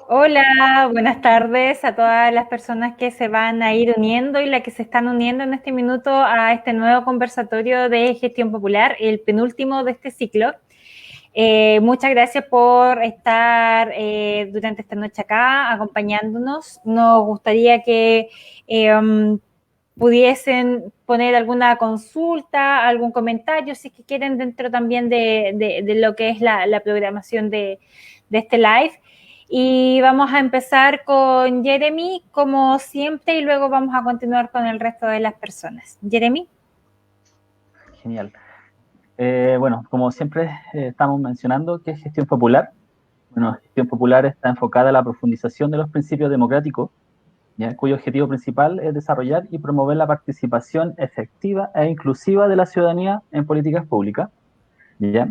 Hola, buenas tardes a todas las personas que se van a ir uniendo y las que se están uniendo en este minuto a este nuevo conversatorio de gestión popular, el penúltimo de este ciclo. Muchas gracias por estar durante esta noche acá acompañándonos. Nos gustaría que pudiesen poner alguna consulta, algún comentario, si es que quieren, dentro también de lo que es la programación de este live. Y vamos a empezar con Jeremy, como siempre, y luego vamos a continuar con el resto de las personas. Jeremy. Genial. Bueno, como siempre estamos mencionando, ¿qué es gestión popular? Bueno, gestión popular está enfocada a la profundización de los principios democráticos, ¿ya? Cuyo objetivo principal es desarrollar y promover la participación efectiva e inclusiva de la ciudadanía en políticas públicas, ¿ya?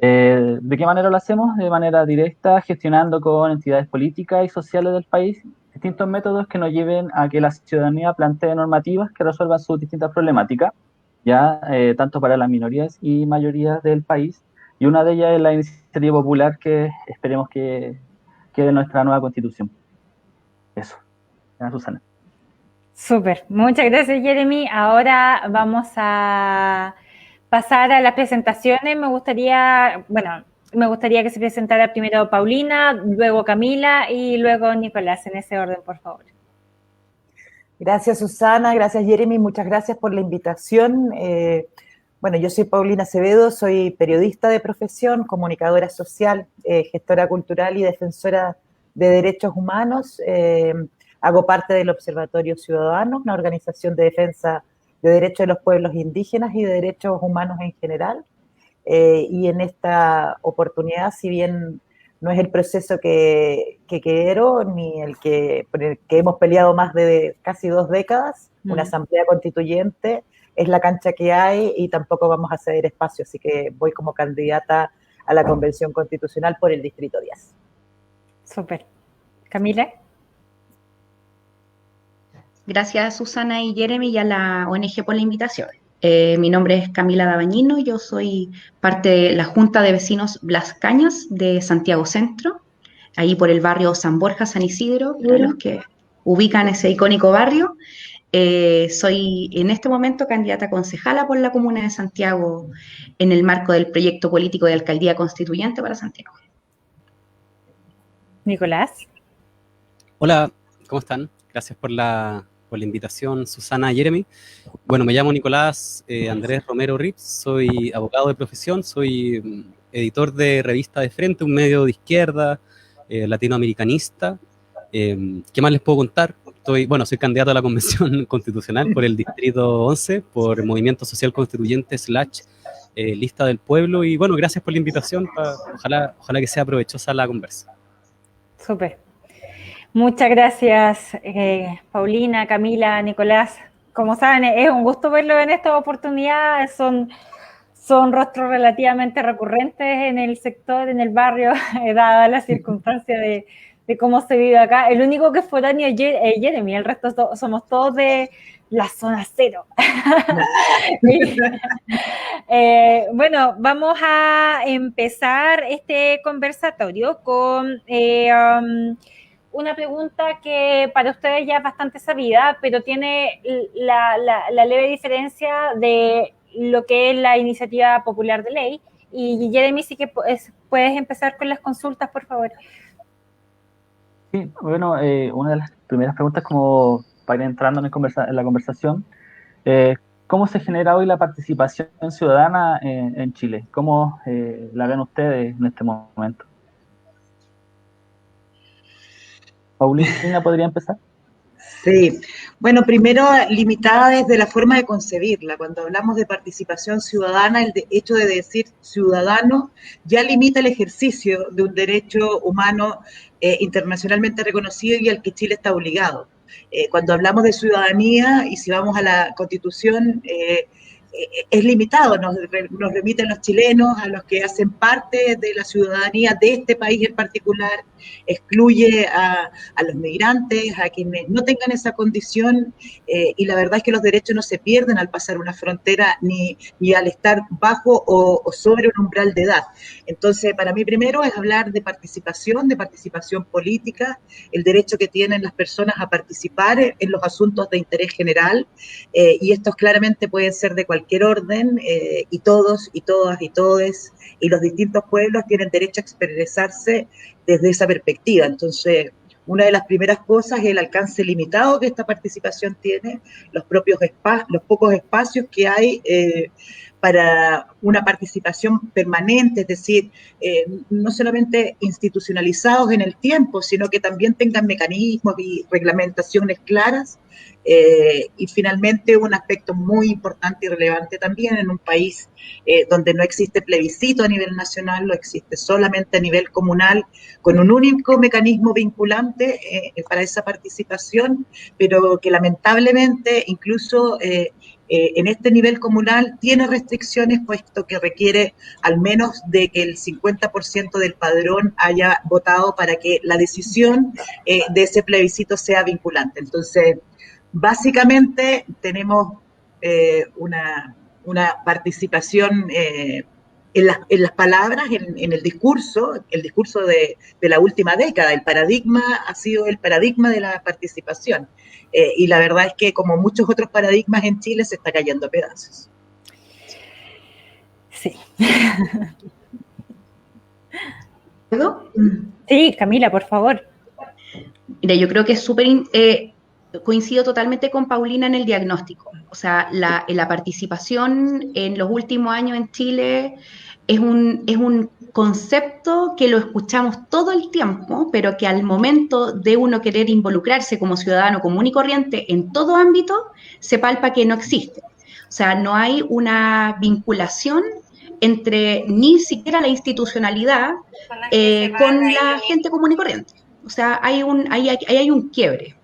¿De qué manera lo hacemos? De manera directa, gestionando con entidades políticas y sociales del país distintos métodos que nos lleven a que la ciudadanía plantee normativas que resuelvan sus distintas problemáticas, ya tanto para las minorías y mayorías del país. Y una de ellas es la iniciativa popular que esperemos que quede en nuestra nueva constitución. Eso. Susana. Súper, muchas gracias, Jeremy. Ahora vamos a pasar a las presentaciones. Me gustaría que se presentara primero Paulina, luego Camila y luego Nicolás, en ese orden, por favor. Gracias, Susana, gracias, Jeremy, muchas gracias por la invitación. Bueno, yo soy Paulina Acevedo, soy periodista de profesión, comunicadora social, gestora cultural y defensora de derechos humanos. Hago parte del Observatorio Ciudadano, una organización de defensa de derechos de los pueblos indígenas y de derechos humanos en general. Y en esta oportunidad, si bien no es el proceso que quiero, ni por el que hemos peleado más de casi 2 décadas, una asamblea constituyente, es la cancha que hay y tampoco vamos a ceder espacio, así que voy como candidata a la Convención Constitucional por el Distrito 10. Súper. Camila. Gracias, Susana y Jeremy, y a la ONG por la invitación. Mi nombre es Camila Dabañino, yo soy parte de la Junta de Vecinos Blas Cañas de Santiago Centro, ahí por el barrio San Borja, San Isidro, para los que ubican ese icónico barrio. Soy en este momento candidata concejala por la Comuna de Santiago en el marco del proyecto político de alcaldía constituyente para Santiago. Nicolás. Hola, ¿cómo están? Gracias por la invitación, Susana y Jeremy. Bueno, me llamo Nicolás Andrés Romero Rips, soy abogado de profesión, soy editor de Revista de Frente, un medio de izquierda, latinoamericanista. ¿Qué más les puedo contar? Soy candidato a la Convención Constitucional por el Distrito 11, por Movimiento Social Constituyente / Lista del Pueblo, y bueno, gracias por la invitación, ojalá que sea provechosa la conversa. Súper. Muchas gracias, Paulina, Camila, Nicolás. Como saben, es un gusto verlo en esta oportunidad. Son rostros relativamente recurrentes en el sector, en el barrio, dada la circunstancia de cómo se vive acá. El único que es foráneo es Jeremy, el resto somos todos de la zona cero. Bueno, vamos a empezar este conversatorio con una pregunta que para ustedes ya es bastante sabida, pero tiene la leve diferencia de lo que es la iniciativa popular de ley. Y Jeremy, sí que puedes empezar con las consultas, por favor. Sí, bueno, una de las primeras preguntas, como para ir entrando en la conversación, ¿cómo se genera hoy la participación ciudadana en Chile? ¿Cómo la ven ustedes en este momento? Paulina, ¿podría empezar? Sí, bueno, primero limitada desde la forma de concebirla. Cuando hablamos de participación ciudadana, el hecho de decir ciudadano ya limita el ejercicio de un derecho humano internacionalmente reconocido y al que Chile está obligado. Cuando hablamos de ciudadanía, y si vamos a la Constitución, es limitado, nos remiten los chilenos, a los que hacen parte de la ciudadanía de este país en particular, excluye a los migrantes, a quienes no tengan esa condición, y la verdad es que los derechos no se pierden al pasar una frontera ni al estar bajo o sobre un umbral de edad. Entonces, para mí primero es hablar de participación política, el derecho que tienen las personas a participar en los asuntos de interés general, y estos claramente pueden ser de cualquier orden, y todos, y todas, y todes, y los distintos pueblos tienen derecho a expresarse desde esa perspectiva. Entonces, una de las primeras cosas es el alcance limitado que esta participación tiene, los pocos espacios que hay para una participación permanente, es decir, no solamente institucionalizados en el tiempo, sino que también tengan mecanismos y reglamentaciones claras. Y finalmente, un aspecto muy importante y relevante también en un país donde no existe plebiscito a nivel nacional, lo existe solamente a nivel comunal, con un único mecanismo vinculante para esa participación, pero que lamentablemente incluso en este nivel comunal tiene restricciones, puesto que requiere al menos de que el 50% del padrón haya votado para que la decisión de ese plebiscito sea vinculante. Entonces, básicamente tenemos una participación en las palabras, en el discurso de la última década. El paradigma ha sido el paradigma de la participación. Y la verdad es que, como muchos otros paradigmas en Chile, se está cayendo a pedazos. Sí. ¿Puedo? Sí, Camila, por favor. Mira, yo creo que es súper... coincido totalmente con Paulina en el diagnóstico. O sea, la participación en los últimos años en Chile es un concepto que lo escuchamos todo el tiempo, pero que al momento de uno querer involucrarse como ciudadano común y corriente en todo ámbito, se palpa que no existe. O sea, no hay una vinculación entre ni siquiera la institucionalidad con la gente común y corriente. O sea, hay un quiebre.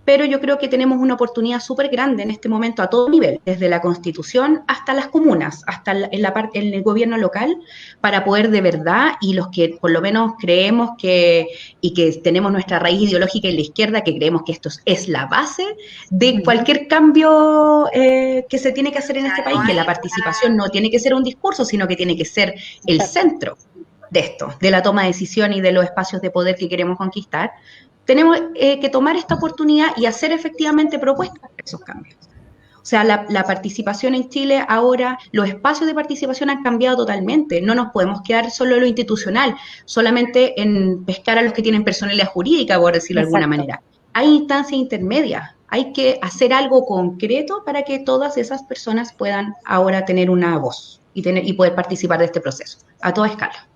Pero yo creo que tenemos una oportunidad súper grande en este momento a todo nivel, desde la Constitución hasta las comunas, hasta en el gobierno local, para poder de verdad, y los que por lo menos creemos y que tenemos nuestra raíz ideológica en la izquierda, que creemos que esto es la base de cualquier cambio que se tiene que hacer en este país, que la participación no tiene que ser un discurso, sino que tiene que ser el centro de esto, de la toma de decisión y de los espacios de poder que queremos conquistar. Tenemos que tomar esta oportunidad y hacer efectivamente propuestas para esos cambios. O sea, la participación en Chile ahora, los espacios de participación han cambiado totalmente. No nos podemos quedar solo en lo institucional, solamente en pescar a los que tienen personalidad jurídica, por decirlo de alguna manera. Hay instancias intermedias. Hay que hacer algo concreto para que todas esas personas puedan ahora tener una voz y poder participar de este proceso a toda escala.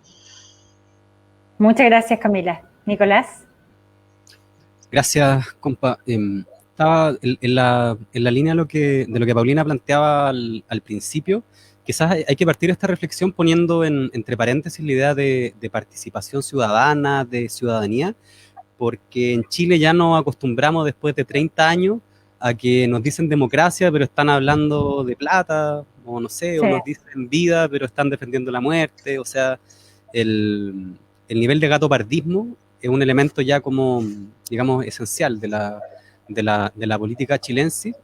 Muchas gracias, Camila. Nicolás. Gracias, compa. Estaba en la línea de lo que Paulina planteaba al principio. Quizás hay que partir de esta reflexión poniendo entre paréntesis la idea de participación ciudadana, de ciudadanía, porque en Chile ya nos acostumbramos después de 30 años a que nos dicen democracia, pero están hablando de plata, o no sé, sí, o nos dicen vida, pero están defendiendo la muerte. O sea, el nivel de gatopardismo es un elemento ya como, digamos, esencial de la política chilense,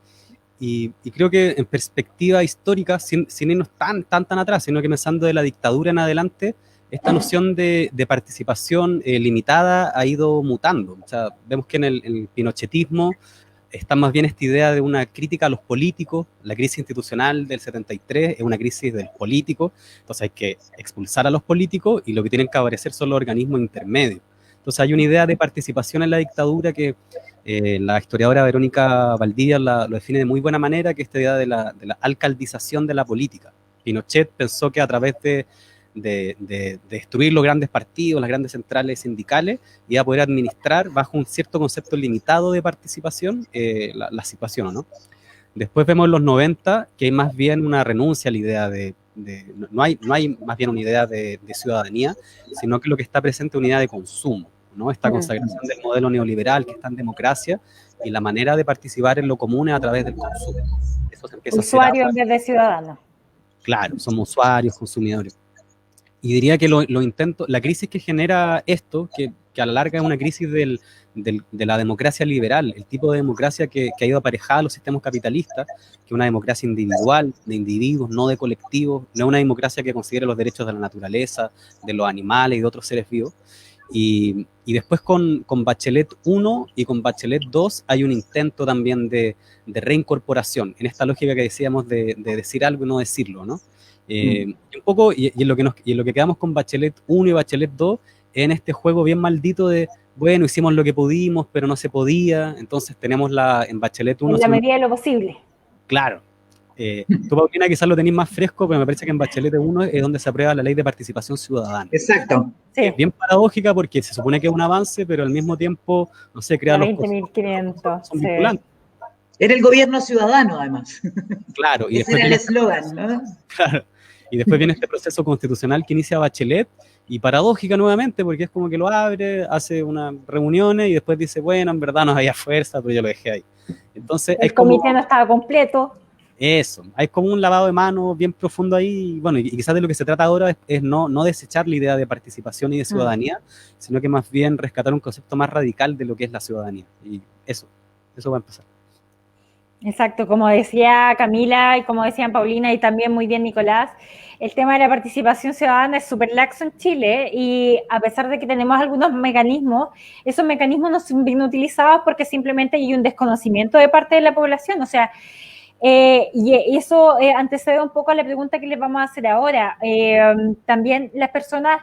y creo que en perspectiva histórica, sin irnos tan atrás, sino que pensando de la dictadura en adelante, esta noción de participación limitada ha ido mutando. O sea, vemos que en el pinochetismo está más bien esta idea de una crítica a los políticos. La crisis institucional del 73 es una crisis del político, entonces hay que expulsar a los políticos y lo que tienen que aparecer son los organismos intermedios. Entonces hay una idea de participación en la dictadura que la historiadora Verónica Valdivia lo define de muy buena manera, que es esta idea de la alcaldización de la política. Pinochet pensó que a través de destruir los grandes partidos, las grandes centrales sindicales, iba a poder administrar bajo un cierto concepto limitado de participación la situación, ¿no? Después vemos en los 90 que hay más bien una renuncia a la idea no hay más bien una idea de ciudadanía, sino que lo que está presente es una idea de consumo, ¿no? Esta consagración del modelo neoliberal que está en democracia, y la manera de participar en lo común es a través del consumo. Esa eso se empieza a hacer Usuario agua. en vez de ciudadano. Claro, somos usuarios, consumidores. Y diría que la crisis que genera esto, que a la larga es una crisis de la democracia liberal, el tipo de democracia que ha ido aparejada a los sistemas capitalistas, que es una democracia individual, de individuos, no de colectivos, no es una democracia que considere los derechos de la naturaleza, de los animales y de otros seres vivos. Y después con Bachelet 1 y con Bachelet 2 hay un intento también de reincorporación, en esta lógica que decíamos de decir algo y no decirlo, ¿no? Un poco, y en lo que quedamos con Bachelet 1 y Bachelet 2, en este juego bien maldito de, bueno, hicimos lo que pudimos, pero no se podía, entonces tenemos en Bachelet 1... En la medida de lo posible. Claro. Tú, Paulina, quizás lo tenéis más fresco, pero me parece que en Bachelet 1 es donde se aprueba la ley de participación ciudadana. Exacto. Sí. Es bien paradójica porque se supone que es un avance, pero al mismo tiempo, no sé, crea los 20.500. son vinculantes. Era el gobierno ciudadano, además. Claro. Y ese era el eslogan, ¿no? Claro. Y después viene este proceso constitucional que inicia Bachelet, y paradójica nuevamente, porque es como que lo abre, hace unas reuniones y después dice, bueno, en verdad no había fuerza, pero yo lo dejé ahí. Entonces, el comité no estaba completo. Eso, hay como un lavado de manos bien profundo ahí, bueno, y quizás de lo que se trata ahora es no desechar la idea de participación y de ciudadanía, sino que más bien rescatar un concepto más radical de lo que es la ciudadanía, y eso va a empezar. Exacto, como decía Camila y como decían Paulina y también muy bien Nicolás, el tema de la participación ciudadana es súper laxo en Chile y a pesar de que tenemos algunos mecanismos, esos mecanismos no son bien utilizados porque simplemente hay un desconocimiento de parte de la población, o sea, y eso antecede un poco a la pregunta que les vamos a hacer ahora. También las personas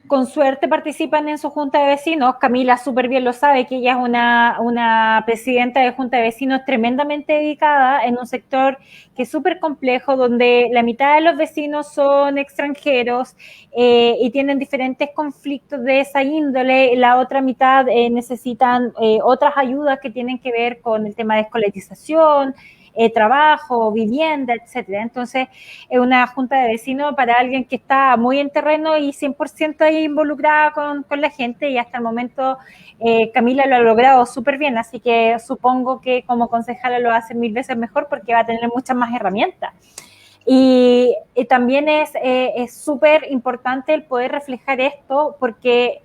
con suerte participan en su junta de vecinos. Camila súper bien lo sabe, que ella es una presidenta de junta de vecinos tremendamente dedicada en un sector que es súper complejo, donde la mitad de los vecinos son extranjeros y tienen diferentes conflictos de esa índole. La otra mitad necesitan otras ayudas que tienen que ver con el tema de escolarización, trabajo, vivienda, etcétera. Entonces, es una junta de vecinos para alguien que está muy en terreno y 100% ahí involucrada con la gente, y hasta el momento Camila lo ha logrado súper bien, así que supongo que como concejala lo va a hacer 1000 veces mejor porque va a tener muchas más herramientas. Y también es súper importante el poder reflejar esto porque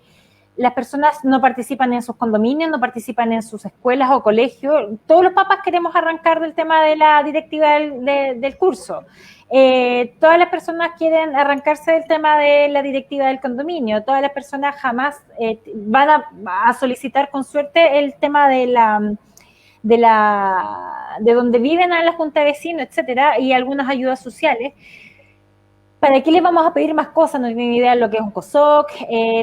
las personas no participan en sus condominios, no participan en sus escuelas o colegios. Todos los papás queremos arrancar del tema de la directiva del curso. Todas las personas quieren arrancarse del tema de la directiva del condominio. Todas las personas jamás van a solicitar con suerte el tema de donde viven a la junta de vecinos, etcétera, y algunas ayudas sociales. ¿Para qué les vamos a pedir más cosas? No tienen idea de lo que es un COSOC,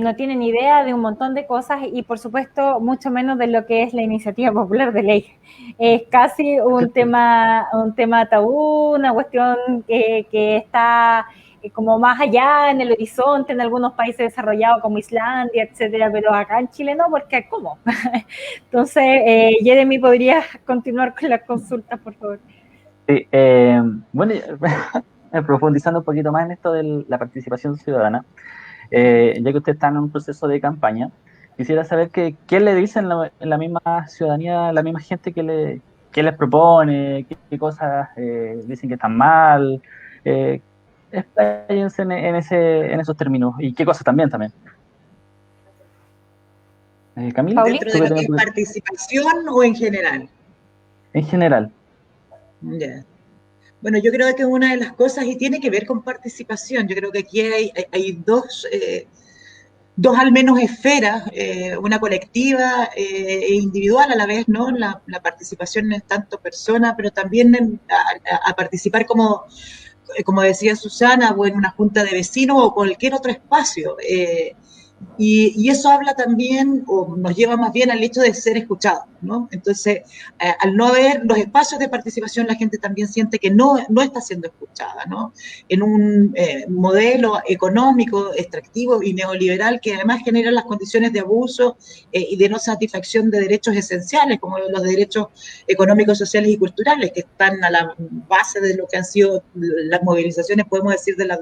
no tienen idea de un montón de cosas y, por supuesto, mucho menos de lo que es la iniciativa popular de ley. Es casi un tema tabú, una cuestión que está como más allá en el horizonte en algunos países desarrollados como Islandia, etcétera, pero acá en Chile no, porque ¿cómo? Entonces, Jeremy, ¿podrías continuar con las consultas, por favor? Sí, bueno, profundizando un poquito más en esto de la participación ciudadana, ya que usted está en un proceso de campaña, quisiera saber qué le dicen en la misma ciudadanía, la misma gente qué les propone, qué cosas dicen que están mal, expláyense en esos términos, y qué cosas también. Camila, ¿dentro de lo que es participación o en general? En general. Yeah. Bueno, yo creo que es una de las cosas y tiene que ver con participación. Yo creo que aquí hay dos al menos esferas, una colectiva e individual a la vez, ¿no? La participación en tanto persona, pero también a participar como decía Susana, o en una junta de vecinos o cualquier otro espacio. Y eso habla también, o nos lleva más bien al hecho de ser escuchados, ¿no? Entonces, al no haber los espacios de participación, la gente también siente que no está siendo escuchada, ¿no? En un modelo económico, extractivo y neoliberal que además genera las condiciones de abuso y de no satisfacción de derechos esenciales, como los derechos económicos, sociales y culturales, que están a la base de lo que han sido las movilizaciones, podemos decir, de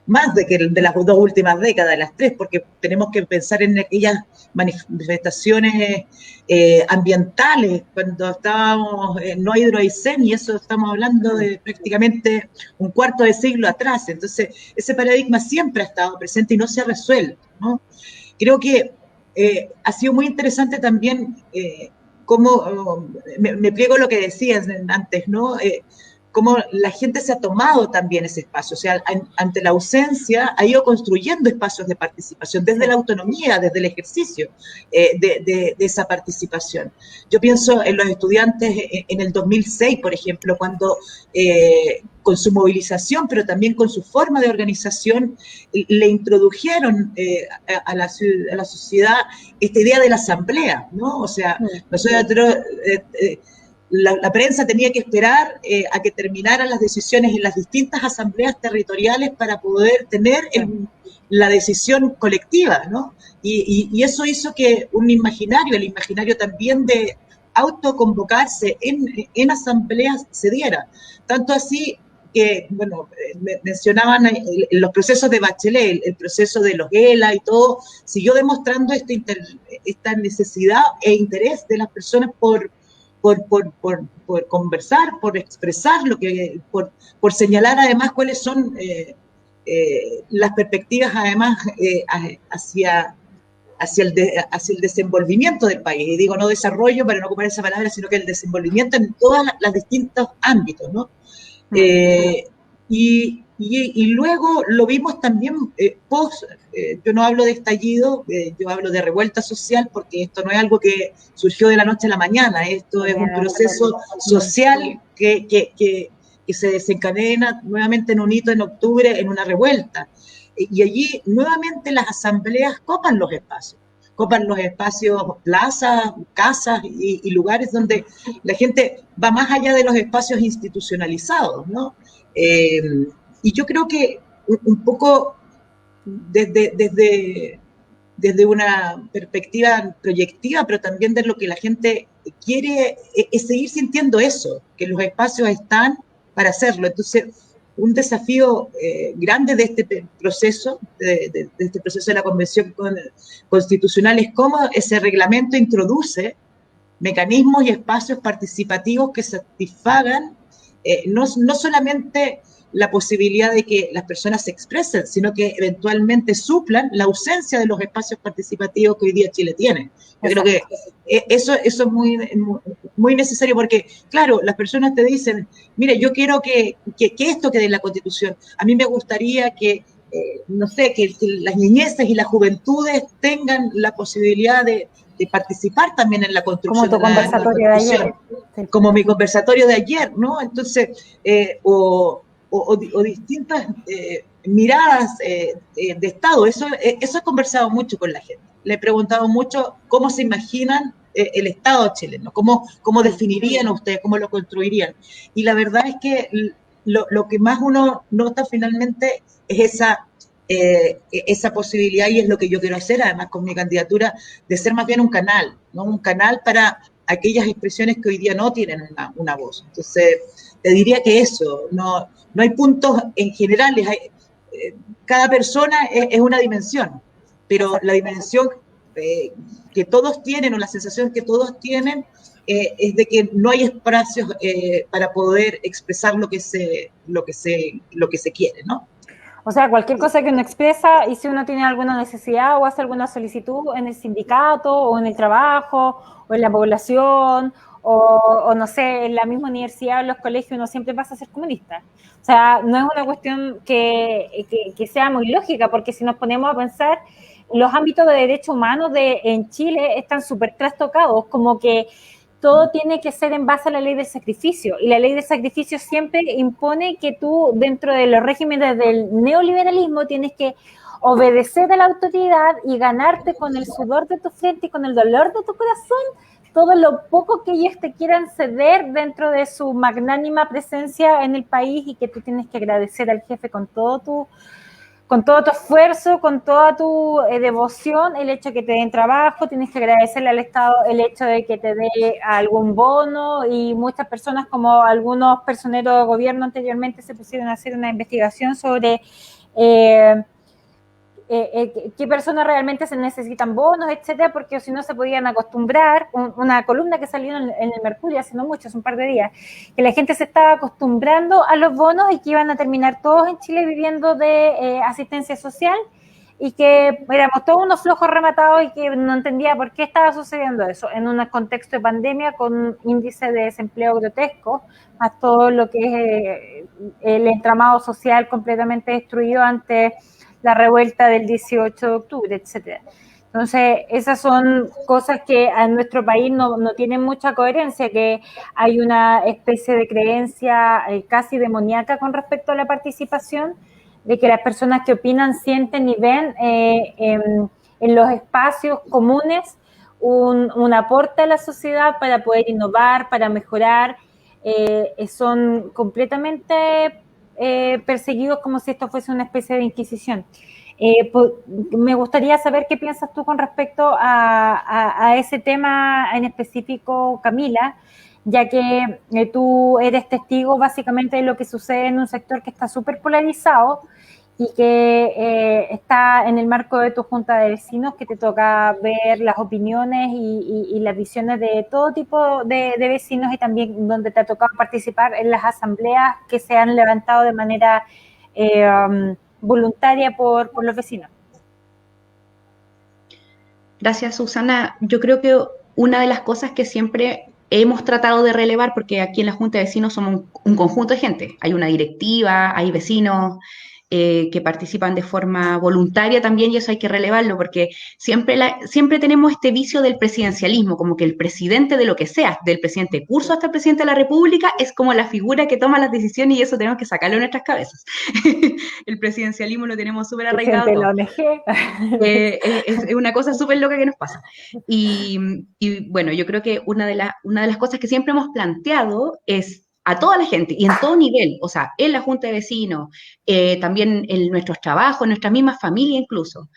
más de las 2 últimas décadas, de las 3, porque tenemos que pensar en aquellas manifestaciones ambientales, cuando estábamos en no hidroaicén, y eso estamos hablando de prácticamente un cuarto de siglo atrás. Entonces, ese paradigma siempre ha estado presente y no se ha resuelto, ¿no? Creo que ha sido muy interesante también cómo, me pliego a lo que decías antes, ¿no? Cómo la gente se ha tomado también ese espacio, o sea, ante la ausencia ha ido construyendo espacios de participación, desde la autonomía, desde el ejercicio de esa participación. Yo pienso en los estudiantes en el 2006, por ejemplo, cuando con su movilización, pero también con su forma de organización, le introdujeron a la sociedad esta idea de la asamblea, ¿no? O sea, nosotros... La prensa tenía que esperar a que terminaran las decisiones en las distintas asambleas territoriales para poder tener la decisión colectiva, ¿no? Y eso hizo que el imaginario también de autoconvocarse en asambleas se diera. Tanto así que, bueno, mencionaban los procesos de Bachelet, el proceso de los ELA y todo, siguió demostrando esta necesidad e interés de las personas por conversar, por expresar por señalar además cuáles son las perspectivas además hacia el desenvolvimiento del país. Y digo no desarrollo para no ocupar esa palabra, sino que el desenvolvimiento en todos los distintos ámbitos, ¿no? Y luego lo vimos también yo no hablo de estallido, yo hablo de revuelta social, porque esto no es algo que surgió de la noche a la mañana, esto es un proceso social que se desencadena nuevamente en un hito en octubre, en una revuelta. Y allí nuevamente las asambleas copan los espacios, plazas, casas y lugares donde la gente va más allá de los espacios institucionalizados, ¿no? Y yo creo que un poco desde una perspectiva proyectiva, pero también de lo que la gente quiere es seguir sintiendo eso, que los espacios están para hacerlo. Entonces, un desafío grande de este proceso, de este proceso de la Convención Constitucional, es cómo ese reglamento introduce mecanismos y espacios participativos que satisfagan no solamente la posibilidad de que las personas se expresen, sino que eventualmente suplan la ausencia de los espacios participativos que hoy día Chile tiene. Yo creo que eso es muy necesario, porque, claro, las personas te dicen, mire, yo quiero que esto quede en la Constitución. A mí me gustaría que, no sé, que las niñeces y las juventudes tengan la posibilidad de participar también en la construcción. Como tu conversatorio de ayer. Como mi conversatorio de ayer, ¿no? Entonces, o distintas miradas de Estado. Eso he conversado mucho con la gente. Le he preguntado mucho cómo se imaginan el Estado chileno, cómo definirían ustedes, cómo lo construirían. Y la verdad es que lo que más uno nota finalmente es esa posibilidad, y es lo que yo quiero hacer, además con mi candidatura, de ser más bien un canal, ¿no? Un canal para aquellas expresiones que hoy día no tienen una voz. Entonces, te diría que eso, no hay puntos en generales, cada persona es una dimensión, pero la dimensión que todos tienen, o la sensación que todos tienen, es de que no hay espacios para poder expresar lo que se quiere, ¿no? O sea, cualquier cosa que uno expresa, y si uno tiene alguna necesidad o hace alguna solicitud en el sindicato o en el trabajo o en la población o no sé, en la misma universidad o en los colegios, uno siempre pasa a ser comunista. O sea, no es una cuestión que sea muy lógica, porque si nos ponemos a pensar, los ámbitos de derechos humanos en Chile están súper trastocados, como que todo tiene que ser en base a la ley del sacrificio, y la ley del sacrificio siempre impone que tú, dentro de los regímenes del neoliberalismo, tienes que obedecer a la autoridad y ganarte con el sudor de tu frente y con el dolor de tu corazón todo lo poco que ellos te quieran ceder dentro de su magnánima presencia en el país, y que tú tienes que agradecer al jefe con todo tu esfuerzo, con toda tu devoción, el hecho de que te den trabajo. Tienes que agradecerle al Estado el hecho de que te dé algún bono, y muchas personas, como algunos personeros de gobierno anteriormente, se pusieron a hacer una investigación sobre qué personas realmente se necesitan bonos, etcétera, porque si no se podían acostumbrar, una columna que salió en el Mercurio hace no mucho, hace un par de días, que la gente se estaba acostumbrando a los bonos y que iban a terminar todos en Chile viviendo de asistencia social y que éramos todos unos flojos rematados y que no entendía por qué estaba sucediendo eso en un contexto de pandemia con un índice de desempleo grotesco, más todo lo que es el entramado social completamente destruido ante la revuelta del 18 de octubre, etcétera. Entonces, esas son cosas que en nuestro país no tienen mucha coherencia, que hay una especie de creencia casi demoníaca con respecto a la participación, de que las personas que opinan, sienten y ven en los espacios comunes un aporte a la sociedad para poder innovar, para mejorar, son completamente perseguidos como si esto fuese una especie de inquisición. Me gustaría saber qué piensas tú con respecto a ese tema en específico, Camila, ya que tú eres testigo básicamente de lo que sucede en un sector que está súper polarizado y que está en el marco de tu junta de vecinos, que te toca ver las opiniones y las visiones de todo tipo de vecinos, y también donde te ha tocado participar en las asambleas que se han levantado de manera voluntaria por los vecinos. Gracias, Susana. Yo creo que una de las cosas que siempre hemos tratado de relevar, porque aquí en la Junta de Vecinos somos un conjunto de gente, hay una directiva, hay vecinos que participan de forma voluntaria también, y eso hay que relevarlo, porque siempre tenemos este vicio del presidencialismo, como que el presidente de lo que sea, del presidente de curso hasta el presidente de la República, es como la figura que toma las decisiones, y eso tenemos que sacarlo de nuestras cabezas. El presidencialismo lo tenemos súper arraigado. De la ONG. Es una cosa súper loca que nos pasa. Y bueno, yo creo que una de las cosas que siempre hemos planteado es a toda la gente y en todo nivel, o sea, en la Junta de Vecinos, también en nuestros trabajos, en nuestras mismas familias incluso,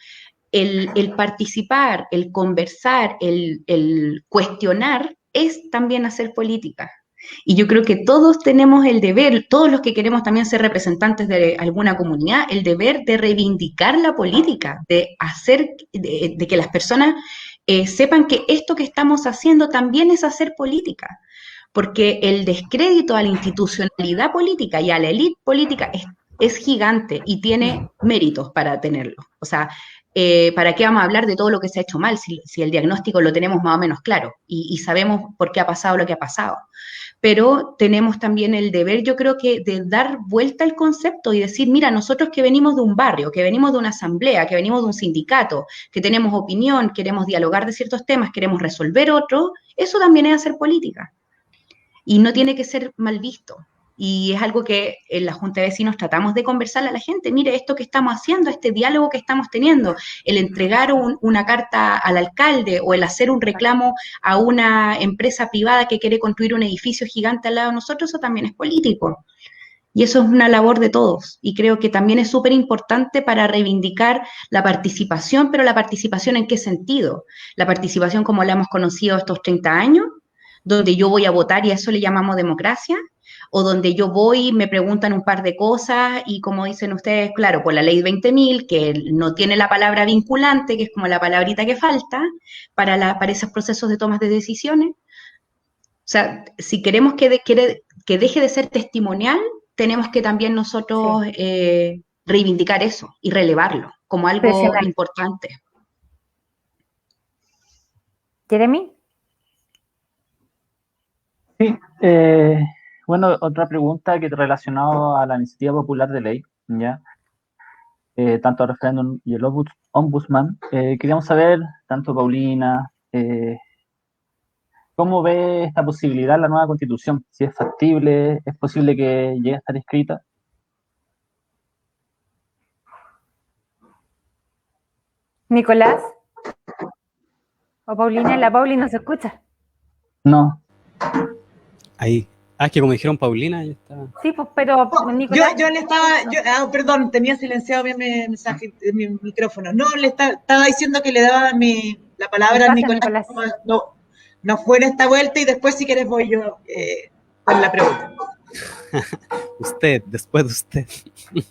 el participar, el conversar, el cuestionar es también hacer política. Y yo creo que todos tenemos el deber, todos los que queremos también ser representantes de alguna comunidad, el deber de reivindicar la política, de hacer, de que las personas sepan que esto que estamos haciendo también es hacer política. Porque el descrédito a la institucionalidad política y a la élite política es gigante y tiene méritos para tenerlo. O sea, ¿para qué vamos a hablar de todo lo que se ha hecho mal si el diagnóstico lo tenemos más o menos claro y sabemos por qué ha pasado lo que ha pasado? Pero tenemos también el deber, yo creo que, de dar vuelta al concepto y decir, mira, nosotros que venimos de un barrio, que venimos de una asamblea, que venimos de un sindicato, que tenemos opinión, queremos dialogar de ciertos temas, queremos resolver otros, eso también es hacer política. Y no tiene que ser mal visto. Y es algo que en la Junta de Vecinos tratamos de conversarle a la gente. Mire, esto que estamos haciendo, este diálogo que estamos teniendo, el entregar una carta al alcalde o el hacer un reclamo a una empresa privada que quiere construir un edificio gigante al lado de nosotros, eso también es político. Y eso es una labor de todos. Y creo que también es súper importante para reivindicar la participación, pero la participación ¿en qué sentido? La participación como la hemos conocido estos 30 años, donde yo voy a votar y a eso le llamamos democracia, o donde yo voy, me preguntan un par de cosas y como dicen ustedes, claro, por la ley 20.000, que no tiene la palabra vinculante, que es como la palabrita que falta para esos procesos de tomas de decisiones. O sea, si queremos que deje de ser testimonial, tenemos que también nosotros reivindicar eso y relevarlo como algo importante. ¿Jeremy? Sí, bueno, otra pregunta que relacionada a la iniciativa popular de ley, ¿ya? Tanto el referéndum y el ombudsman, queríamos saber, tanto Paulina, ¿cómo ve esta posibilidad la nueva constitución? Si es factible, ¿es posible que llegue a estar escrita? ¿Nicolás? ¿O Paulina? La Pauli no se escucha. No. Ahí. Ah, es que como dijeron Paulina, ya está. Sí, pues, pero Nicolás. Yo le estaba, perdón, tenía silenciado mi mensaje, mi micrófono. No, le estaba diciendo que le daba la palabra a Nicolás. No fue en esta vuelta y después si quieres voy yo con la pregunta. Usted, después de usted.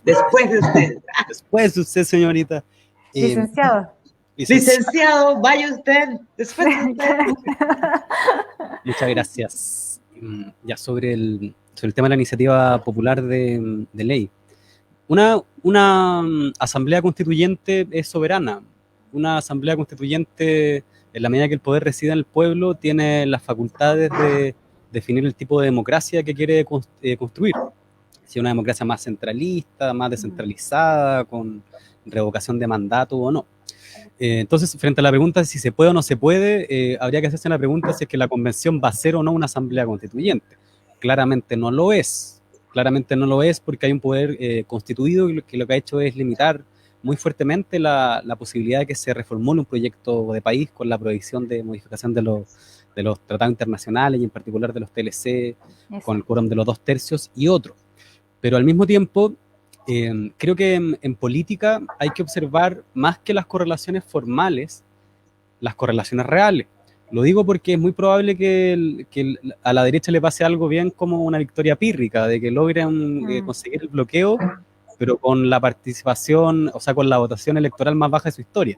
Después de usted. Después de usted, señorita. Licenciado. Licenciado, vaya usted. Después de usted. Muchas gracias. Ya sobre el tema de la iniciativa popular de ley. Una asamblea constituyente es soberana. Una asamblea constituyente, en la medida que el poder reside en el pueblo, tiene las facultades de definir el tipo de democracia que quiere construir. Si es una democracia más centralista, más descentralizada, con revocación de mandato o no. Entonces, frente a la pregunta de si se puede o no se puede, habría que hacerse la pregunta si es que la convención va a ser o no una asamblea constituyente. Claramente no lo es. Claramente no lo es porque hay un poder constituido que lo que ha hecho es limitar muy fuertemente la posibilidad de que se reformule un proyecto de país con la prohibición de modificación de los tratados internacionales y en particular de los TLC, con el quórum de los 2/3 y otros. Pero al mismo tiempo, creo que en política hay que observar más que las correlaciones formales, las correlaciones reales. Lo digo porque es muy probable que a la derecha le pase algo bien como una victoria pírrica, de que logren conseguir el bloqueo, pero con la participación, o sea, con la votación electoral más baja de su historia.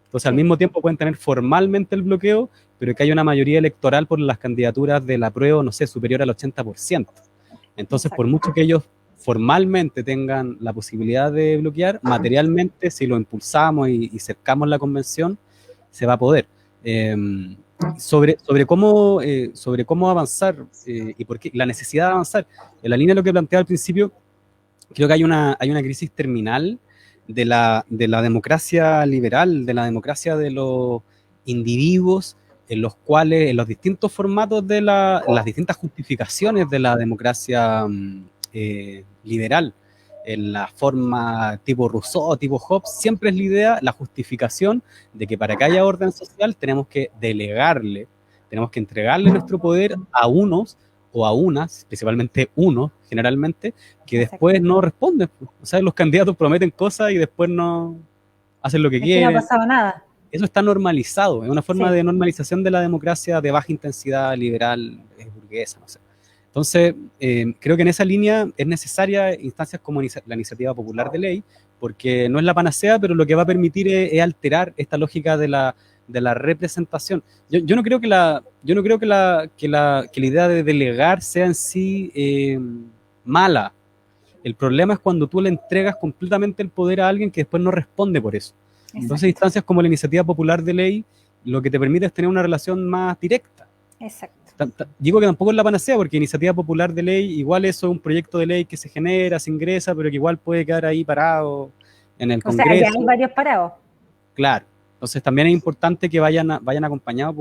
Entonces, al mismo tiempo pueden tener formalmente el bloqueo, pero que haya una mayoría electoral por las candidaturas del apruebo, no sé, superior al 80%. Entonces, por mucho que ellos formalmente tengan la posibilidad de bloquear, materialmente, si lo impulsamos y cercamos la convención, se va a poder. Sobre cómo avanzar y por qué la necesidad de avanzar, en la línea de lo que planteaba al principio, creo que hay una crisis terminal de la democracia liberal, de la democracia de los individuos, en los cuales, en los distintos formatos de las distintas justificaciones de la democracia liberal, en la forma tipo Rousseau, tipo Hobbes, siempre es la idea, la justificación de que para que haya orden social tenemos que delegarle, tenemos que entregarle nuestro poder a unos o a unas, principalmente uno, generalmente, que después no responden. O sea, los candidatos prometen cosas y después no hacen lo que quieren. No ha pasado nada. Eso está normalizado, es una forma de normalización de la democracia de baja intensidad liberal, burguesa, no sé. Entonces, creo que en esa línea es necesaria instancias como la iniciativa popular de ley, porque no es la panacea, pero lo que va a permitir es alterar esta lógica de la representación. Yo no creo que la idea de delegar sea en sí mala. El problema es cuando tú le entregas completamente el poder a alguien que después no responde por eso. Exacto. Entonces, instancias como la iniciativa popular de ley, lo que te permite es tener una relación más directa. Exacto. Digo que tampoco es la panacea, porque iniciativa popular de ley, igual eso es un proyecto de ley que se genera, se ingresa, pero que igual puede quedar ahí parado en el Congreso. O sea, ya hay varios parados. Claro. Entonces también es importante que vayan acompañados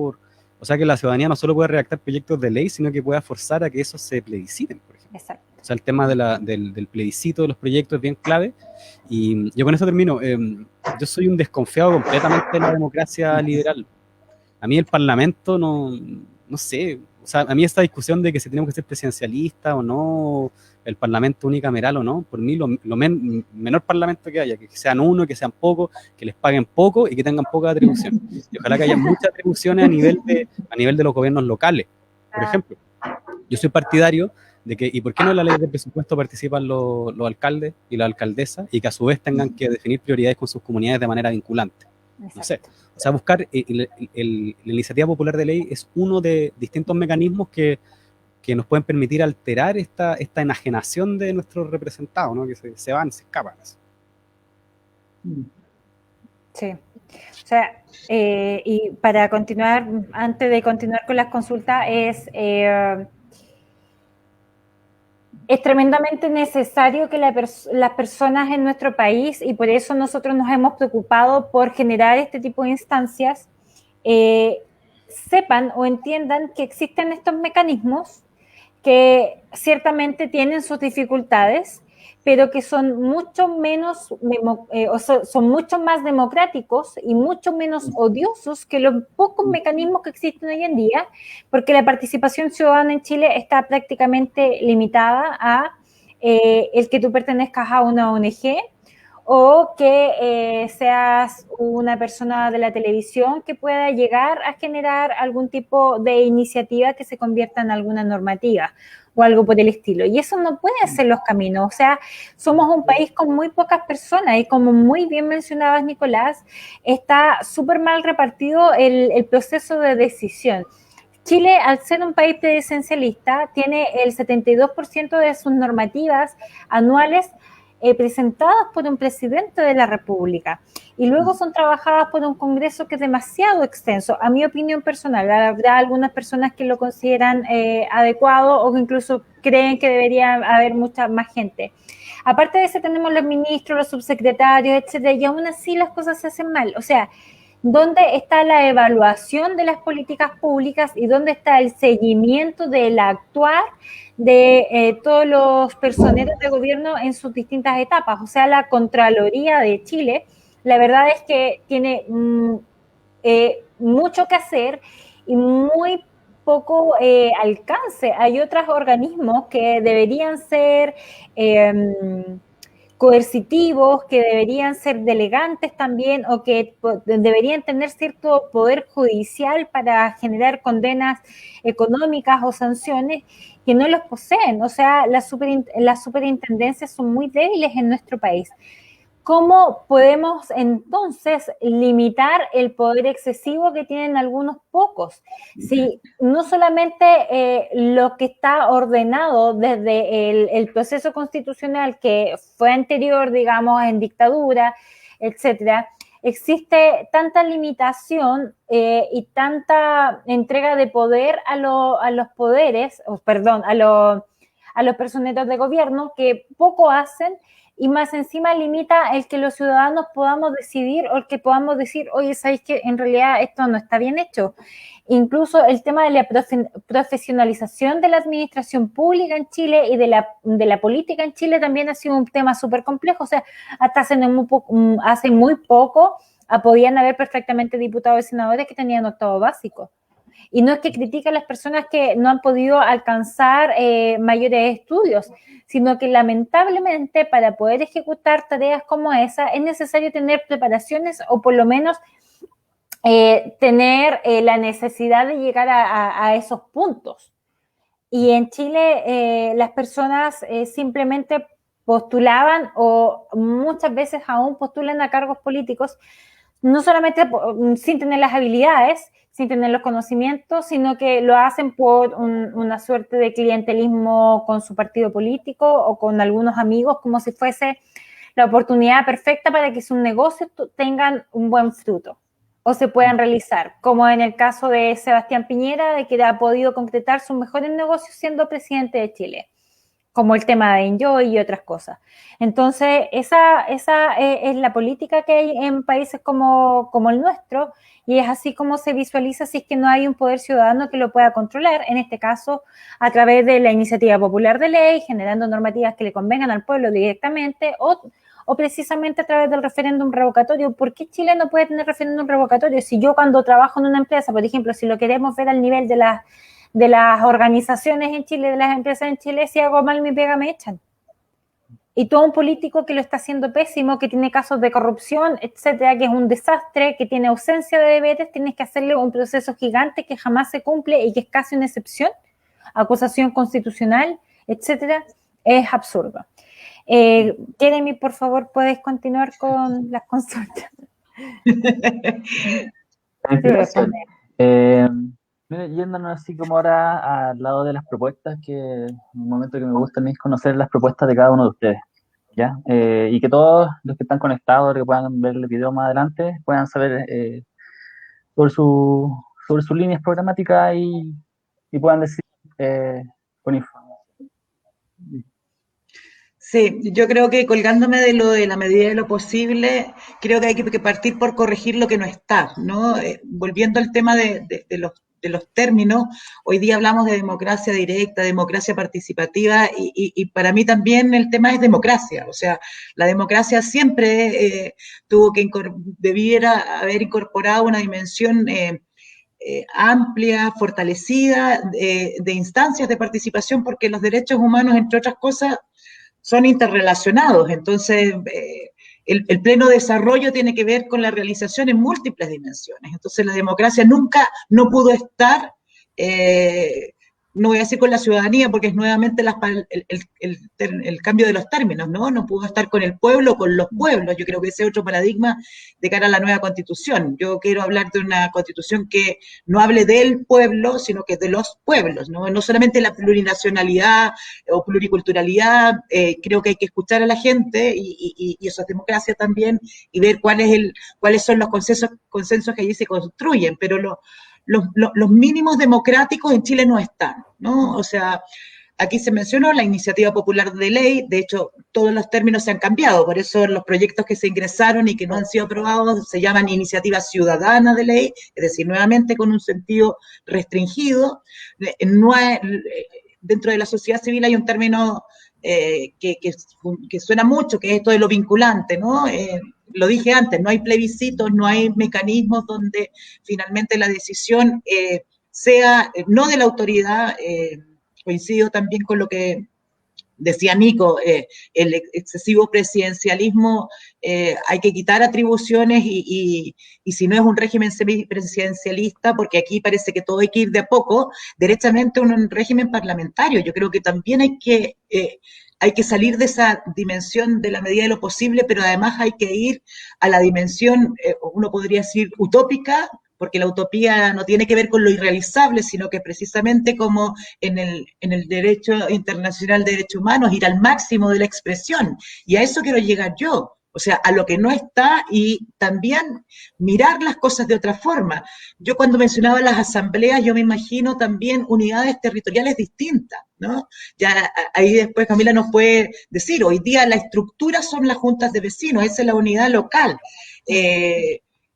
o sea, que la ciudadanía no solo pueda redactar proyectos de ley, sino que pueda forzar a que esos se plebisciten, por ejemplo. Exacto. O sea, el tema del plebiscito de los proyectos es bien clave. Y yo con eso termino. Yo soy un desconfiado completamente de la democracia liberal. A mí el Parlamento no sé, o sea, a mí esta discusión de que si tenemos que ser presidencialistas o no, el Parlamento unicameral o no, por mí lo menor Parlamento que haya, que sean uno, que sean pocos, que les paguen poco y que tengan poca atribución. Y ojalá que haya muchas atribuciones a nivel de los gobiernos locales. Por ejemplo, yo soy partidario de que, ¿y por qué no en la ley de presupuesto participan los alcaldes y las alcaldesas y que a su vez tengan que definir prioridades con sus comunidades de manera vinculante? No sé. O sea, buscar la iniciativa popular de ley es uno de distintos mecanismos que nos pueden permitir alterar esta enajenación de nuestros representados, ¿no? Que se van, se escapan. Sí. O sea, y para continuar, antes de continuar con las consultas, es tremendamente necesario que las personas en nuestro país, y por eso nosotros nos hemos preocupado por generar este tipo de instancias, sepan o entiendan que existen estos mecanismos que ciertamente tienen sus dificultades, pero que son mucho menos, son mucho más democráticos y mucho menos odiosos que los pocos mecanismos que existen hoy en día, porque la participación ciudadana en Chile está prácticamente limitada a el que tú pertenezcas a una ONG o que seas una persona de la televisión que pueda llegar a generar algún tipo de iniciativa que se convierta en alguna normativa o algo por el estilo. Y eso no puede ser los caminos. O sea, somos un país con muy pocas personas y como muy bien mencionabas, Nicolás, está súper mal repartido el proceso de decisión. Chile, al ser un país presidencialista, tiene el 72% de sus normativas anuales presentadas por un presidente de la República y luego son trabajadas por un Congreso que es demasiado extenso, a mi opinión personal. Habrá algunas personas que lo consideran adecuado o que incluso creen que debería haber mucha más gente. Aparte de eso tenemos los ministros, los subsecretarios, etcétera, y aún así las cosas se hacen mal. O sea, ¿dónde está la evaluación de las políticas públicas y dónde está el seguimiento del actuar de todos los personeros de gobierno en sus distintas etapas? O sea, la Contraloría de Chile, la verdad es que tiene mucho que hacer y muy poco alcance. Hay otros organismos que deberían ser coercitivos, que deberían ser delegantes también o que deberían tener cierto poder judicial para generar condenas económicas o sanciones que no los poseen. O sea, las superintendencias son muy débiles en nuestro país. ¿Cómo podemos entonces limitar el poder excesivo que tienen algunos pocos? Si no solamente lo que está ordenado desde el proceso constitucional que fue anterior, digamos, en dictadura, etcétera, existe tanta limitación y tanta entrega de poder a los poderes, perdón, a los personeros de gobierno que poco hacen y más encima limita el que los ciudadanos podamos decidir o el que podamos decir, oye, ¿sabéis que en realidad esto no está bien hecho? Incluso el tema de la profesionalización de la administración pública en Chile y de la política en Chile también ha sido un tema súper complejo. O sea, hasta hace muy poco podían haber perfectamente diputados y senadores que tenían octavo básico. Y no es que critique a las personas que no han podido alcanzar mayores estudios, sino que lamentablemente para poder ejecutar tareas como esa es necesario tener preparaciones o por lo menos tener la necesidad de llegar a esos puntos. Y en Chile las personas simplemente postulaban o muchas veces aún postulan a cargos políticos no solamente sin tener las habilidades, sin tener los conocimientos, sino que lo hacen por una suerte de clientelismo con su partido político o con algunos amigos, como si fuese la oportunidad perfecta para que sus negocios tengan un buen fruto o se puedan realizar, como en el caso de Sebastián Piñera, de que ha podido concretar sus mejores negocios siendo presidente de Chile, como el tema de Enjoy y otras cosas. Entonces, esa es la política que hay en países como el nuestro, y es así como se visualiza si es que no hay un poder ciudadano que lo pueda controlar, en este caso, a través de la iniciativa popular de ley, generando normativas que le convengan al pueblo directamente, o precisamente a través del referéndum revocatorio. ¿Por qué Chile no puede tener referéndum revocatorio? Si yo cuando trabajo en una empresa, por ejemplo, si lo queremos ver al nivel de las organizaciones en Chile, de las empresas en Chile, si hago mal mi pega me echan. Y todo un político que lo está haciendo pésimo, que tiene casos de corrupción, etcétera, que es un desastre, que tiene ausencia de deberes, tienes que hacerle un proceso gigante que jamás se cumple y que es casi una excepción, acusación constitucional, etcétera, es absurdo. Jeremy, por favor, ¿puedes continuar con las consultas? Mire, yéndonos así como ahora al lado de las propuestas, que un momento que me gusta a mí es conocer las propuestas de cada uno de ustedes, ¿ya? Y que todos los que están conectados, que puedan ver el video más adelante, puedan saber sobre sus líneas programáticas y puedan decir con información. Sí, yo creo que colgándome de lo de la medida de lo posible, creo que hay que partir por corregir lo que no está, ¿no? Volviendo al tema de los términos, hoy día hablamos de democracia directa, democracia participativa, y para mí también el tema es democracia. O sea, la democracia siempre debiera haber incorporado una dimensión amplia, fortalecida, de instancias de participación, porque los derechos humanos, entre otras cosas, son interrelacionados. Entonces, el pleno desarrollo tiene que ver con la realización en múltiples dimensiones. Entonces la democracia nunca no pudo estar, no voy a decir con la ciudadanía, porque es nuevamente el cambio de los términos, ¿no? No pudo estar con el pueblo, con los pueblos. Yo creo que ese es otro paradigma de cara a la nueva constitución. Yo quiero hablar de una constitución que no hable del pueblo, sino que de los pueblos, ¿no? No solamente la plurinacionalidad o pluriculturalidad, creo que hay que escuchar a la gente, y eso es democracia también, y ver cuáles son los consensos que allí se construyen, pero los mínimos democráticos en Chile no están, ¿no? O sea, aquí se mencionó la iniciativa popular de ley, de hecho, todos los términos se han cambiado, por eso los proyectos que se ingresaron y que no han sido aprobados se llaman iniciativa ciudadana de ley, es decir, nuevamente con un sentido restringido. No hay, dentro de la sociedad civil hay un término que suena mucho, que es esto de lo vinculante, ¿no? Lo dije antes, no hay plebiscitos, no hay mecanismos donde finalmente la decisión sea no de la autoridad. Coincido también con lo que decía Nico, el excesivo presidencialismo, hay que quitar atribuciones y si no es un régimen semipresidencialista, porque aquí parece que todo hay que ir de a poco, derechamente un régimen parlamentario. Yo creo que también hay que salir de esa dimensión de la medida de lo posible, pero además hay que ir a la dimensión, uno podría decir, utópica, porque la utopía no tiene que ver con lo irrealizable, sino que precisamente como en el derecho internacional de derechos humanos, ir al máximo de la expresión. Y a eso quiero llegar yo, o sea, a lo que no está, y también mirar las cosas de otra forma. Yo cuando mencionaba las asambleas, yo me imagino también unidades territoriales distintas, ¿no? Ya ahí después Camila nos puede decir, hoy día la estructura son las juntas de vecinos, esa es la unidad local.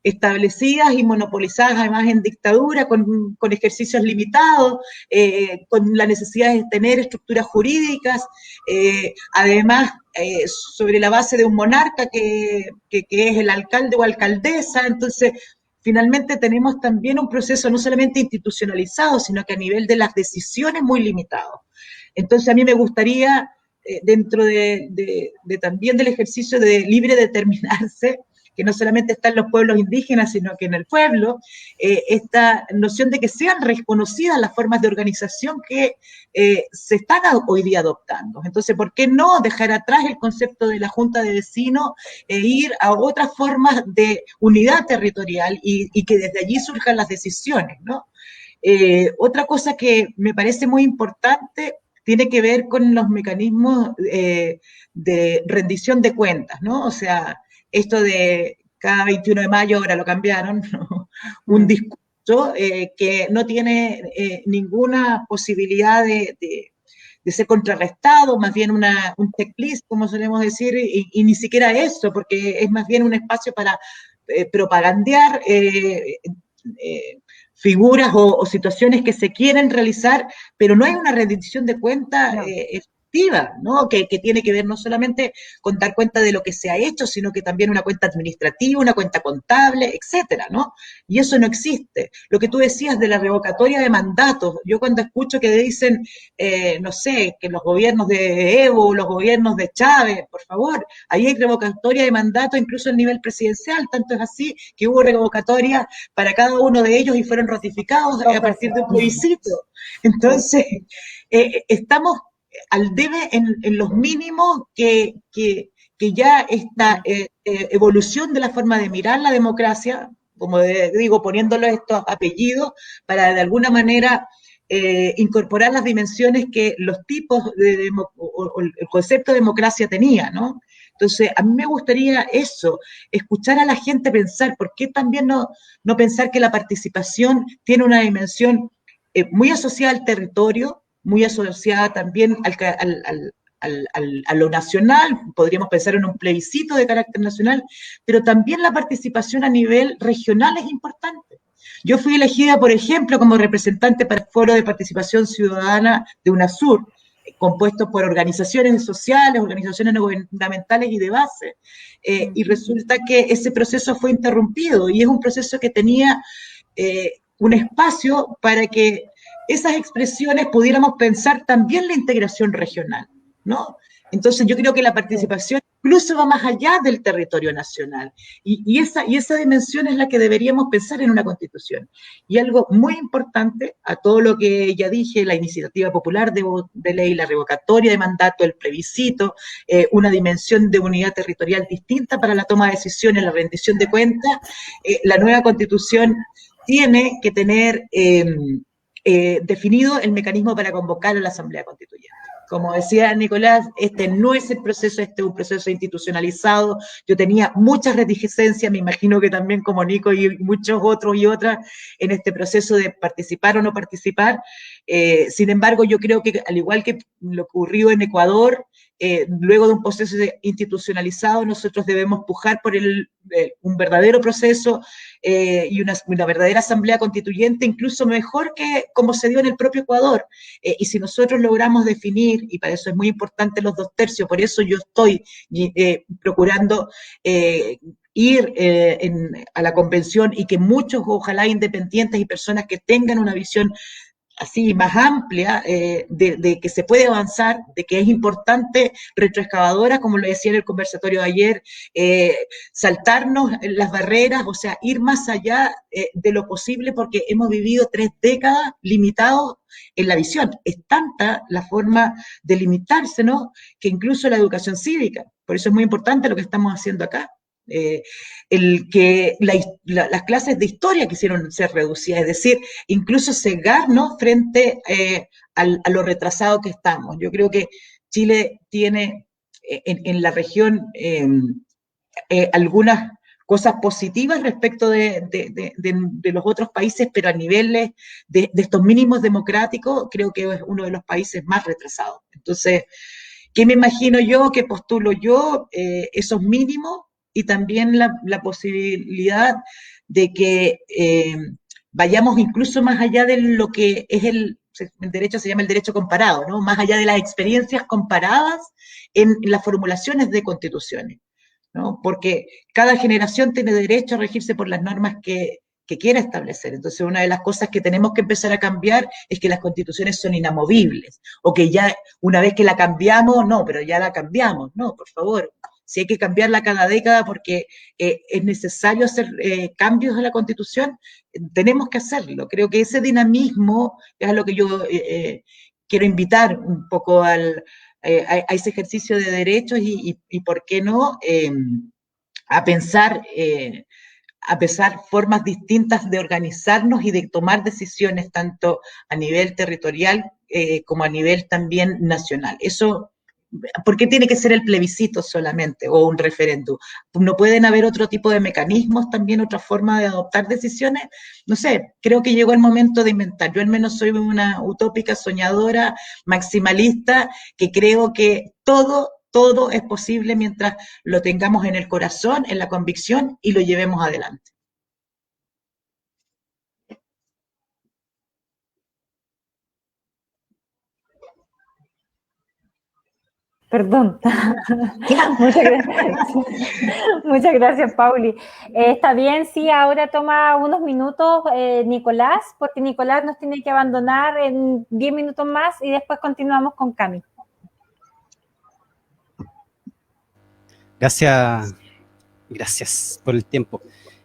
Establecidas y monopolizadas además en dictadura, con ejercicios limitados, con la necesidad de tener estructuras jurídicas, además sobre la base de un monarca que es el alcalde o alcaldesa. Entonces finalmente tenemos también un proceso no solamente institucionalizado, sino que a nivel de las decisiones muy limitado. Entonces a mí me gustaría, dentro de también del ejercicio de libre determinarse, que no solamente está en los pueblos indígenas, sino que en el pueblo, esta noción de que sean reconocidas las formas de organización que se están hoy día adoptando. Entonces, ¿por qué no dejar atrás el concepto de la junta de vecinos e ir a otras formas de unidad territorial y que desde allí surjan las decisiones, ¿no? Otra cosa que me parece muy importante tiene que ver con los mecanismos de rendición de cuentas, ¿no? O sea, esto de cada 21 de mayo, ahora lo cambiaron, ¿no? Un discurso que no tiene ninguna posibilidad de ser contrarrestado, más bien un checklist, como solemos decir, y ni siquiera eso, porque es más bien un espacio para propagandear figuras o situaciones que se quieren realizar, pero no hay una rendición de cuentas efectiva, ¿no? Que tiene que ver no solamente con dar cuenta de lo que se ha hecho, sino que también una cuenta administrativa, una cuenta contable, etcétera, ¿no? Y eso no existe. Lo que tú decías de la revocatoria de mandatos, yo cuando escucho que dicen, no sé, que los gobiernos de Evo, los gobiernos de Chávez, por favor, ahí hay revocatoria de mandato incluso a nivel presidencial, tanto es así que hubo revocatoria para cada uno de ellos y fueron ratificados a partir de un plebiscito. Entonces, estamos al debe en los mínimos que ya esta evolución de la forma de mirar la democracia, como digo, poniéndole estos apellidos para de alguna manera incorporar las dimensiones que los tipos o el concepto de democracia tenía, ¿no? Entonces, a mí me gustaría eso, escuchar a la gente pensar, ¿por qué también no pensar que la participación tiene una dimensión muy asociada al territorio, muy asociada también a lo nacional? Podríamos pensar en un plebiscito de carácter nacional, pero también la participación a nivel regional es importante. Yo fui elegida, por ejemplo, como representante para el Foro de Participación Ciudadana de UNASUR, compuesto por organizaciones sociales, organizaciones no gubernamentales y de base, y resulta que ese proceso fue interrumpido, y es un proceso que tenía un espacio para que esas expresiones pudiéramos pensar también la integración regional, ¿no? Entonces yo creo que la participación incluso va más allá del territorio nacional y esa dimensión es la que deberíamos pensar en una constitución. Y algo muy importante a todo lo que ya dije, la iniciativa popular de ley, la revocatoria de mandato, el plebiscito, una dimensión de unidad territorial distinta para la toma de decisiones, la rendición de cuentas, la nueva constitución tiene que tener definido el mecanismo para convocar a la Asamblea Constituyente. Como decía Nicolás, este no es el proceso, este es un proceso institucionalizado. Yo tenía muchas reticencias, me imagino que también como Nico y muchos otros y otras, en este proceso de participar o no participar. Sin embargo, yo creo que al igual que lo ocurrió en Ecuador, luego de un proceso institucionalizado, nosotros debemos pujar por un verdadero proceso y una verdadera asamblea constituyente, incluso mejor que como se dio en el propio Ecuador. Y si nosotros logramos definir, y para eso es muy importante los 2/3, por eso yo estoy procurando ir a la convención y que muchos, ojalá independientes y personas que tengan una visión así más amplia, de que se puede avanzar, de que es importante retroexcavadora, como lo decía en el conversatorio de ayer, saltarnos las barreras, o sea, ir más allá de lo posible, porque hemos vivido 3 décadas limitados en la visión. Es tanta la forma de limitarse, ¿no?, que incluso la educación cívica. Por eso es muy importante lo que estamos haciendo acá. Que las clases de historia quisieron ser reducidas, es decir, incluso cegarnos frente a lo retrasado que estamos. Yo creo que Chile tiene en la región algunas cosas positivas respecto de los otros países, pero a niveles de estos mínimos democráticos, creo que es uno de los países más retrasados. Entonces, ¿qué me imagino yo? ¿Qué postulo yo? Esos mínimos y también la posibilidad de que vayamos incluso más allá de lo que es el derecho, se llama el derecho comparado, ¿no? Más allá de las experiencias comparadas en las formulaciones de constituciones, ¿no? Porque cada generación tiene derecho a regirse por las normas que quiera establecer. Entonces, una de las cosas que tenemos que empezar a cambiar es que las constituciones son inamovibles, o que ya una vez que la cambiamos, no, pero ya la cambiamos, no, por favor. Si hay que cambiarla cada década porque es necesario hacer cambios a la Constitución, tenemos que hacerlo. Creo que ese dinamismo es a lo que yo quiero invitar un poco a ese ejercicio de derechos y ¿por qué no? A pensar formas distintas de organizarnos y de tomar decisiones tanto a nivel territorial como a nivel también nacional. Eso, ¿por qué tiene que ser el plebiscito solamente o un referéndum? ¿No pueden haber otro tipo de mecanismos también, otra forma de adoptar decisiones? No sé, creo que llegó el momento de inventar. Yo al menos soy una utópica, soñadora, maximalista, que creo que todo es posible mientras lo tengamos en el corazón, en la convicción y lo llevemos adelante. Perdón. Muchas gracias. Muchas gracias, Pauli. Está bien, sí, ahora toma unos minutos Nicolás, porque Nicolás nos tiene que abandonar en 10 minutos más y después continuamos con Cami. Gracias por el tiempo.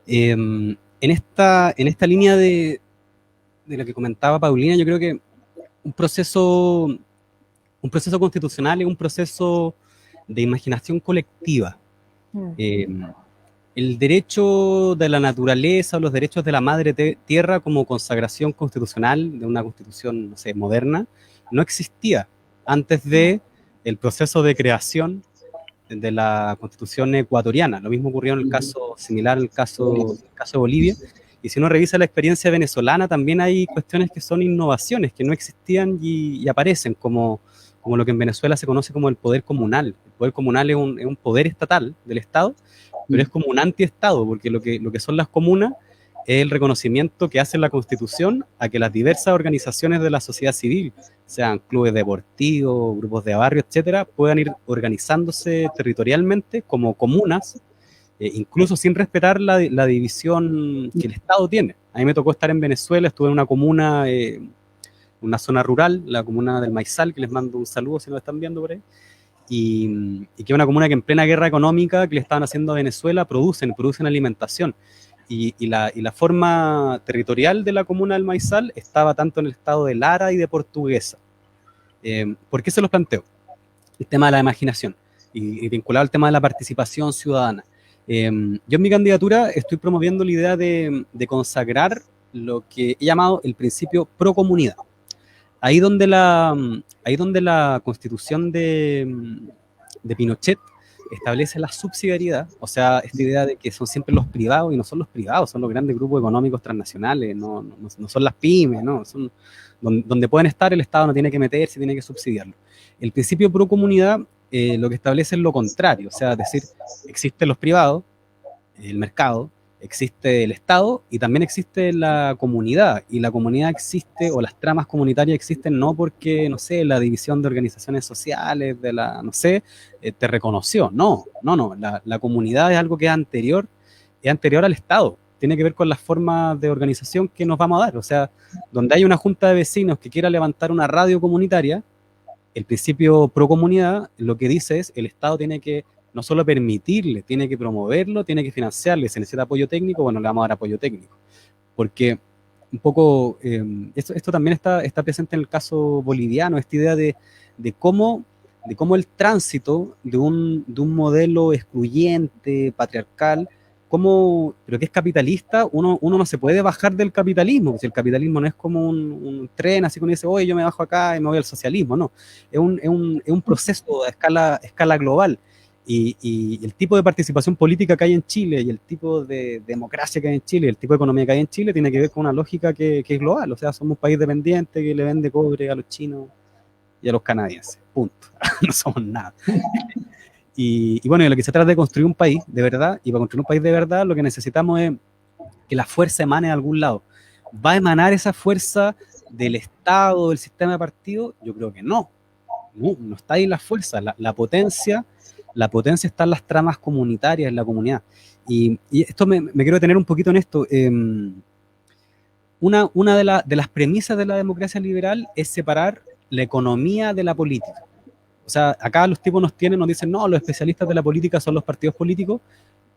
En esta línea de lo que comentaba Paulina, yo creo que un proceso constitucional es un proceso de imaginación colectiva. El derecho de la naturaleza o los derechos de la madre tierra como consagración constitucional de una constitución, no sé, moderna, no existía antes del proceso de creación de la constitución ecuatoriana. Lo mismo ocurrió en el caso, similar al caso de Bolivia. Y si uno revisa la experiencia venezolana, también hay cuestiones que son innovaciones, que no existían y aparecen, como lo que en Venezuela se conoce como el poder comunal. El poder comunal es un poder estatal del Estado, pero es como un antiestado, porque lo que son las comunas es el reconocimiento que hace la Constitución a que las diversas organizaciones de la sociedad civil, sean clubes deportivos, grupos de barrio, etcétera, puedan ir organizándose territorialmente como comunas, incluso sin respetar la división que el Estado tiene. A mí me tocó estar en Venezuela, estuve en una comuna, una zona rural, la comuna del Maizal, que les mando un saludo si nos están viendo por ahí, y que es una comuna que en plena guerra económica que le estaban haciendo a Venezuela producen alimentación. Y la forma territorial de la comuna del Maizal estaba tanto en el estado de Lara y de Portuguesa. ¿Por qué se los planteo? El tema de la imaginación y vinculado al tema de la participación ciudadana. Yo en mi candidatura estoy promoviendo la idea de consagrar lo que he llamado el principio pro comunidad. Ahí donde la constitución de Pinochet establece la subsidiariedad, o sea, esta idea de que son siempre los privados, y no son los privados, son los grandes grupos económicos transnacionales, no son las pymes, no, son donde pueden estar, el Estado no tiene que meterse, tiene que subsidiarlo. El principio pro comunidad lo que establece es lo contrario, o sea, es decir, existen los privados, el mercado, existe el Estado y también existe la comunidad, y la comunidad existe, o las tramas comunitarias existen no porque, no sé, la división de organizaciones sociales, no sé, te reconoció, no, la comunidad es algo que es anterior al Estado, tiene que ver con las formas de organización que nos vamos a dar, o sea, donde hay una junta de vecinos que quiera levantar una radio comunitaria, el principio pro comunidad lo que dice es el Estado tiene que no solo permitirle, tiene que promoverlo, tiene que financiarle, se necesita apoyo técnico, bueno, le vamos a dar apoyo técnico. Porque un poco, esto también está presente en el caso boliviano, esta idea de cómo el tránsito de un modelo excluyente, patriarcal, pero que es capitalista, uno no se puede bajar del capitalismo, si el capitalismo no es como un tren, así que uno dice, oye, yo me bajo acá y me voy al socialismo, no, es un proceso a escala global. Y el tipo de participación política que hay en Chile y el tipo de democracia que hay en Chile y el tipo de economía que hay en Chile tiene que ver con una lógica que es global. O sea, somos un país dependiente que le vende cobre a los chinos y a los canadienses. Punto. No somos nada. Y bueno, y lo que se trata de construir un país de verdad, y para construir un país de verdad lo que necesitamos es que la fuerza emane de algún lado. ¿Va a emanar esa fuerza del Estado, del sistema de partido? Yo creo que no. No está ahí la fuerza, la potencia está en las tramas comunitarias, en la comunidad. Y esto me quiero detener un poquito en esto. Una de las premisas de la democracia liberal es separar la economía de la política. O sea, acá los tipos nos dicen, no, los especialistas de la política son los partidos políticos,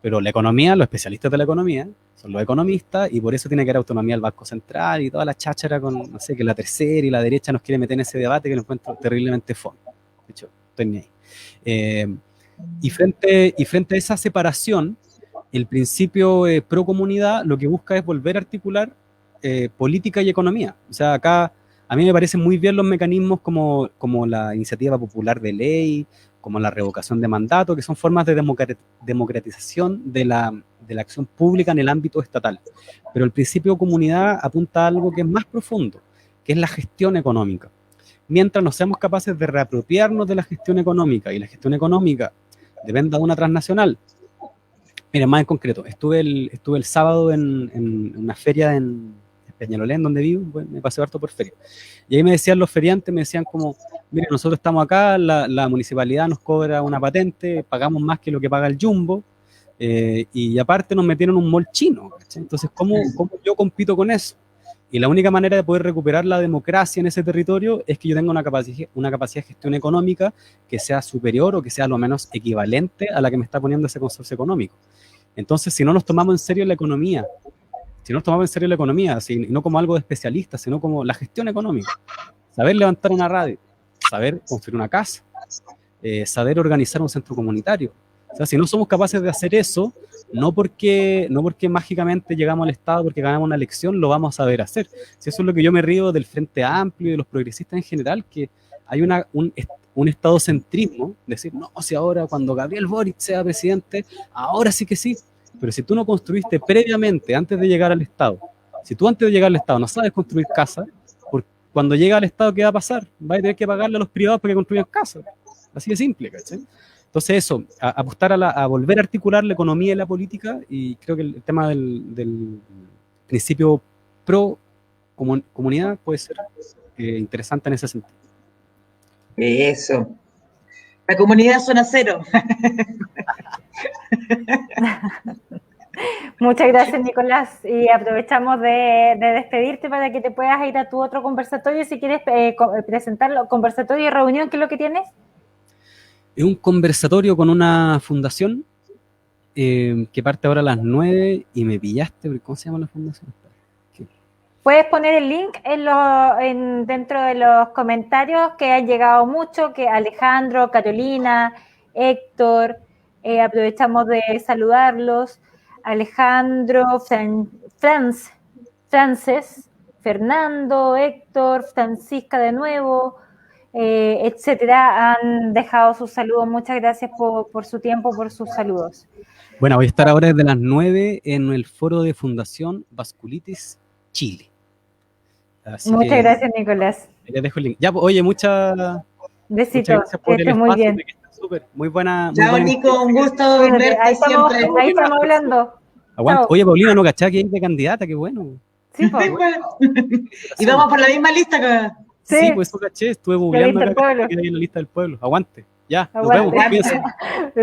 pero la economía, los especialistas de la economía son los economistas, y por eso tiene que haber autonomía del Banco Central y toda la cháchara con, no sé, que la tercera y la derecha nos quiere meter en ese debate que lo encuentro terriblemente fome. De hecho, estoy ni ahí. Y frente a esa separación, el principio pro comunidad lo que busca es volver a articular política y economía. O sea, acá a mí me parecen muy bien los mecanismos como la iniciativa popular de ley, como la revocación de mandato, que son formas de democratización de la acción pública en el ámbito estatal. Pero el principio comunidad apunta a algo que es más profundo, que es la gestión económica. Mientras no seamos capaces de reapropiarnos de la gestión económica, y la gestión económica dependa de una transnacional. Miren, más en concreto, estuve el sábado en una feria en Peñalolén, donde vivo, pues, me pasé harto por feria. Y ahí me decían los feriantes, me decían como, mire, nosotros estamos acá, la municipalidad nos cobra una patente, pagamos más que lo que paga el Jumbo, y aparte nos metieron un mall chino, ¿cachai? Entonces, ¿cómo yo compito con eso? Y la única manera de poder recuperar la democracia en ese territorio es que yo tenga una capacidad de gestión económica que sea superior o que sea lo menos equivalente a la que me está poniendo ese consorcio económico. Entonces, si no nos tomamos en serio la economía, así, no como algo de especialista, sino como la gestión económica, saber levantar una radio, saber construir una casa, saber organizar un centro comunitario. O sea, si no somos capaces de hacer eso, no porque mágicamente llegamos al Estado, porque ganamos una elección, lo vamos a saber hacer. Si eso es lo que yo me río del Frente Amplio y de los progresistas en general, que hay un estadocentrismo, decir, no, si ahora cuando Gabriel Boric sea presidente, ahora sí que sí. Pero si tú no construiste previamente, antes de llegar al Estado, si tú antes de llegar al Estado no sabes construir casa, cuando llega al Estado, ¿qué va a pasar? Vas a tener que pagarle a los privados para que construyan casa. Así de simple, ¿cachai? Entonces eso, apostar a volver a articular la economía y la política, y creo que el tema del principio pro comunidad puede ser interesante en ese sentido. Eso. La comunidad zona cero. Muchas gracias, Nicolás, y aprovechamos de despedirte para que te puedas ir a tu otro conversatorio, si quieres presentarlo, conversatorio y reunión, ¿qué es lo que tienes? Es un conversatorio con una fundación que parte ahora a las 9 y me pillaste, ¿cómo se llama la fundación? Puedes poner el link dentro de los comentarios, que han llegado mucho, que Alejandro, Carolina, Héctor, aprovechamos de saludarlos, Alejandro, Frances, Fernando, Héctor, Francisca de nuevo, etcétera, han dejado sus saludos. Muchas gracias por su tiempo, por sus saludos. Bueno, voy a estar ahora desde las 9 en el foro de Fundación Vasculitis Chile. Así muchas gracias, Nicolás. Les dejo el link. Ya, oye, muchas besitos, gracias por que el estés muy espacio, bien. que está súper, muy buena. Chao, Nico, un gusto verte Ahí siempre. estamos hablando. Aguante. Chao. Oye, Paulina, no cachá que es de candidata, qué bueno. Sí, pues. Y vamos por la misma lista que... Sí, pues eso caché, estuve googleando acá que hay en la lista del pueblo. Aguante. Ya, nos vemos. Cuídense.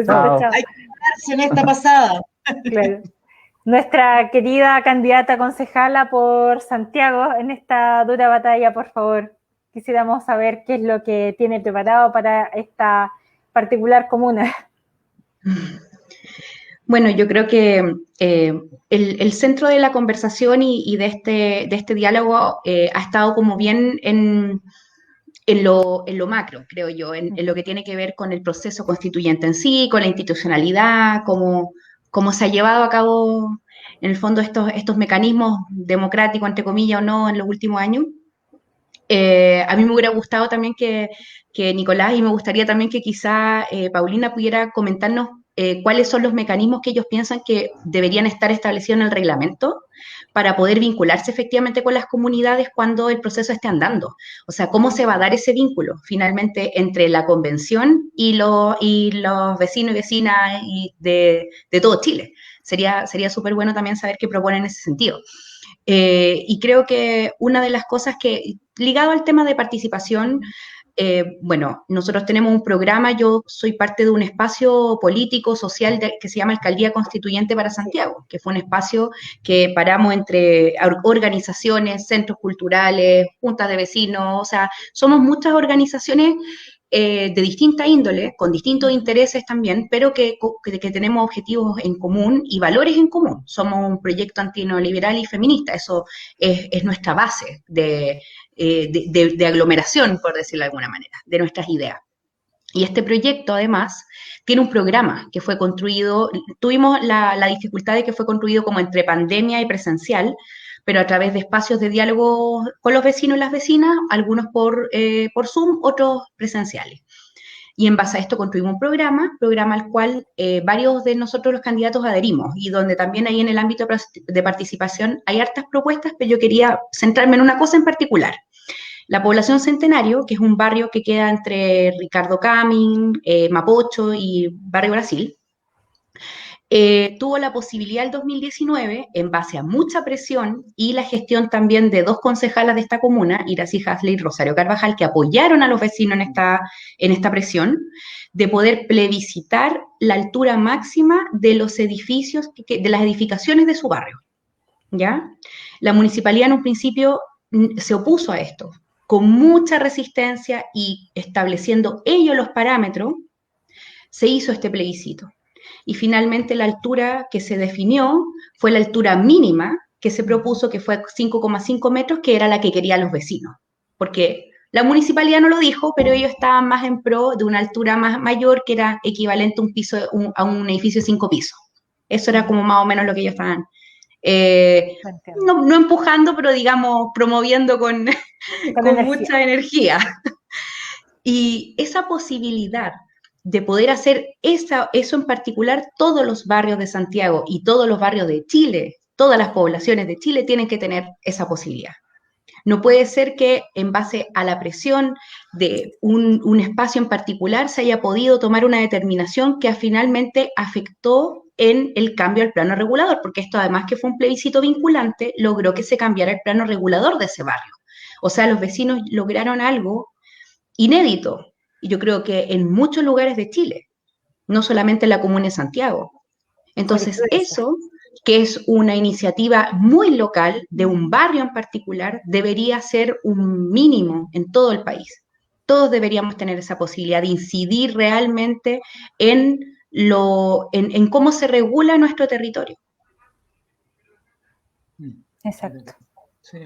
Chao. Hay que quedarse en esta pasada. Claro. Nuestra querida candidata concejala por Santiago en esta dura batalla, por favor. Quisiéramos saber qué es lo que tiene preparado para esta particular comuna. Bueno, yo creo que el centro de la conversación y de este diálogo ha estado como bien en lo macro, creo yo, en lo que tiene que ver con el proceso constituyente en sí, con la institucionalidad, cómo se ha llevado a cabo, en el fondo, estos mecanismos democráticos, entre comillas, o no, en los últimos años. A mí me hubiera gustado también que Nicolás, y me gustaría también que quizá Paulina pudiera comentarnos cuáles son los mecanismos que ellos piensan que deberían estar establecidos en el reglamento para poder vincularse efectivamente con las comunidades cuando el proceso esté andando. O sea, ¿cómo se va a dar ese vínculo finalmente entre la convención y los vecinos y vecinas de todo Chile? Sería súper bueno también saber qué proponen en ese sentido. Y creo que una de las cosas ligado al tema de participación, bueno, nosotros tenemos un programa, yo soy parte de un espacio político, social, que se llama Alcaldía Constituyente para Santiago, que fue un espacio que paramos entre organizaciones, centros culturales, juntas de vecinos, o sea, somos muchas organizaciones de distinta índole, con distintos intereses también, pero que tenemos objetivos en común y valores en común. Somos un proyecto antineoliberal y feminista, eso es nuestra base de aglomeración, por decirlo de alguna manera, de nuestras ideas. Y este proyecto, además, tiene un programa que fue construido, tuvimos la dificultad de que fue construido como entre pandemia y presencial, pero a través de espacios de diálogo con los vecinos y las vecinas, algunos por Zoom, otros presenciales. Y en base a esto construimos un programa al cual varios de nosotros los candidatos adherimos, y donde también ahí en el ámbito de participación hay hartas propuestas, pero yo quería centrarme en una cosa en particular. La población Centenario, que es un barrio que queda entre Ricardo Camin, Mapocho y Barrio Brasil, tuvo la posibilidad el 2019, en base a mucha presión y la gestión también de dos concejalas de esta comuna, Iracy Hasley y Rosario Carvajal, que apoyaron a los vecinos en esta presión, de poder plebiscitar la altura máxima de los edificios, de las edificaciones de su barrio, ¿ya? La municipalidad en un principio se opuso a esto, con mucha resistencia, y estableciendo ellos los parámetros, se hizo este plebiscito. Y finalmente la altura que se definió fue la altura mínima que se propuso, que fue 5,5 metros, que era la que querían los vecinos. Porque la municipalidad no lo dijo, pero ellos estaban más en pro de una altura mayor, que era equivalente a un edificio de 5 pisos. Eso era como más o menos lo que ellos estaban no empujando, pero digamos promoviendo con mucha energía. Y esa posibilidad de poder hacer eso en particular, todos los barrios de Santiago y todos los barrios de Chile, todas las poblaciones de Chile tienen que tener esa posibilidad. No puede ser que en base a la presión de un espacio en particular se haya podido tomar una determinación que finalmente afectó en el cambio al plano regulador, porque esto, además que fue un plebiscito vinculante, logró que se cambiara el plano regulador de ese barrio. O sea, los vecinos lograron algo inédito, y yo creo que en muchos lugares de Chile, no solamente en la comuna de Santiago. Entonces, eso, que es una iniciativa muy local, de un barrio en particular, debería ser un mínimo en todo el país. todos deberíamos tener esa posibilidad de incidir realmente en cómo se regula nuestro territorio. Exacto. Sí.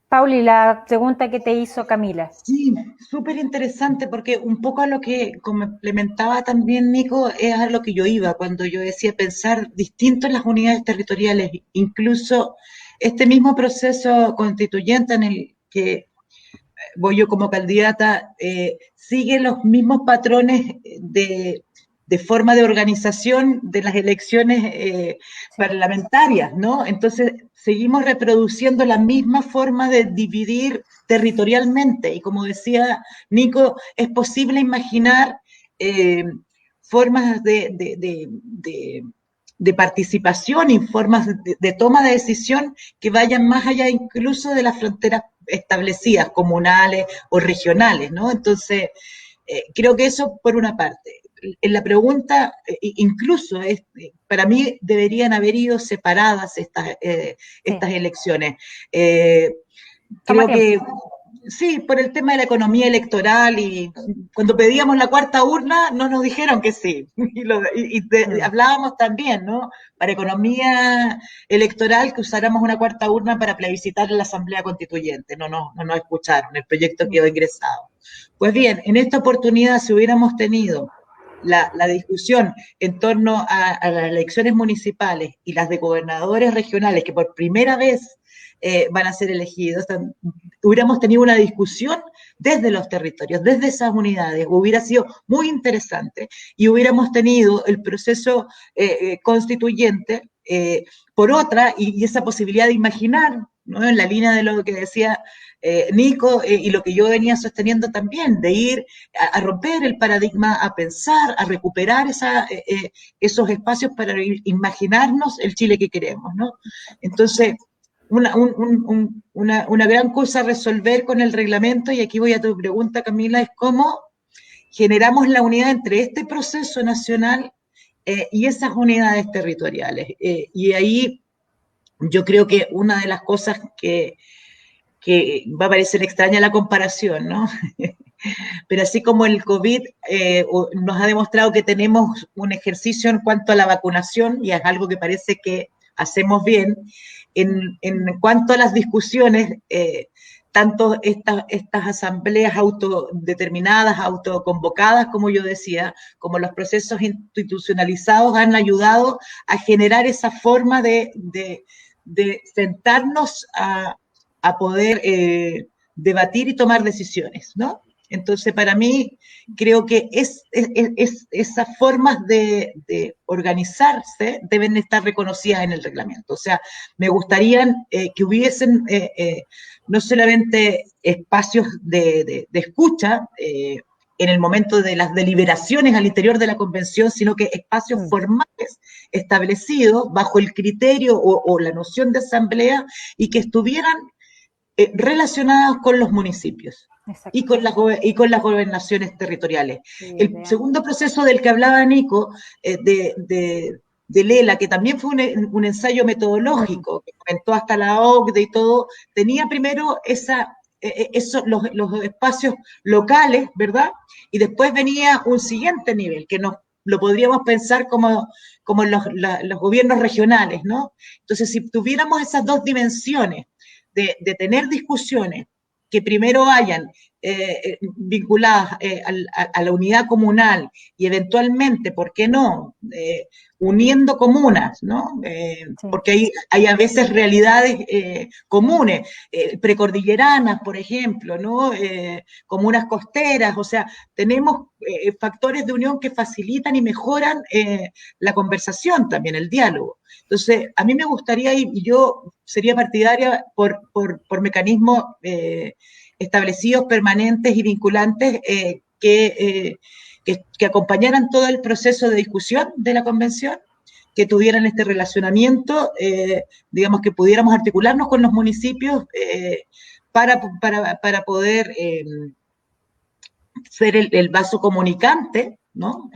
Pauli, la pregunta que te hizo Camila. Sí, súper interesante porque un poco a lo que complementaba también Nico es a lo que yo iba cuando yo decía pensar distinto en las unidades territoriales, incluso este mismo proceso constituyente en el que voy yo como candidata, sigue los mismos patrones de forma de organización de las elecciones parlamentarias, ¿no? Entonces, seguimos reproduciendo la misma forma de dividir territorialmente. Y como decía Nico, es posible imaginar formas de participación y formas de toma de decisión que vayan más allá incluso de las fronteras establecidas, comunales o regionales, ¿no? Entonces, creo que eso por una parte. En la pregunta, incluso, para mí deberían haber ido separadas estas elecciones. Creo que sí, por el tema de la economía electoral y cuando pedíamos la cuarta urna no nos dijeron que sí. Hablábamos también, ¿no? Para economía electoral que usáramos una cuarta urna para plebiscitar en la Asamblea Constituyente. No nos escucharon, el proyecto quedó ingresado. Pues bien, en esta oportunidad si hubiéramos tenido la discusión en torno a las elecciones municipales y las de gobernadores regionales que por primera vez van a ser elegidos, hubiéramos tenido una discusión desde los territorios, desde esas unidades, hubiera sido muy interesante y hubiéramos tenido el proceso constituyente por otra y esa posibilidad de imaginar, ¿no? En la línea de lo que decía Nico y lo que yo venía sosteniendo también, de ir a romper el paradigma, a pensar, a recuperar esos espacios para imaginarnos el Chile que queremos, ¿no? Entonces, una gran cosa a resolver con el reglamento, y aquí voy a tu pregunta, Camila, es cómo generamos la unidad entre este proceso nacional y esas unidades territoriales. Y ahí yo creo que una de las cosas que va a parecer extraña la comparación, ¿no? Pero así como el COVID nos ha demostrado que tenemos un ejercicio en cuanto a la vacunación, y es algo que parece que hacemos bien, en cuanto a las discusiones, tanto estas asambleas autodeterminadas, autoconvocadas, como yo decía, como los procesos institucionalizados han ayudado a generar esa forma de sentarnos a poder debatir y tomar decisiones, ¿no? Entonces, para mí, creo que esas formas de organizarse deben estar reconocidas en el reglamento. O sea, me gustaría que hubiesen no solamente espacios de escucha en el momento de las deliberaciones al interior de la convención, sino que espacios formales establecidos bajo el criterio o la noción de asamblea y que estuvieran relacionadas con los municipios. Exacto. Y con las gobernaciones territoriales. Sí, el segundo proceso del que hablaba Nico, de Lela, que también fue un ensayo metodológico, que comentó hasta la OCDE y todo, tenía primero los espacios locales, ¿verdad? Y después venía un siguiente nivel, que lo podríamos pensar como los gobiernos regionales, ¿no? Entonces, si tuviéramos esas dos dimensiones de tener discusiones que primero vayan vinculadas a la unidad comunal y eventualmente, ¿por qué no?, uniendo comunas, ¿no? Sí. Porque hay a veces realidades comunes, precordilleranas, por ejemplo, ¿no? Comunas costeras, o sea, tenemos factores de unión que facilitan y mejoran la conversación también, el diálogo. Entonces, a mí me gustaría, y yo sería partidaria por mecanismos establecidos, permanentes y vinculantes que acompañaran todo el proceso de discusión de la convención, que tuvieran este relacionamiento, digamos que pudiéramos articularnos con los municipios para poder ser el vaso comunicante, ¿no?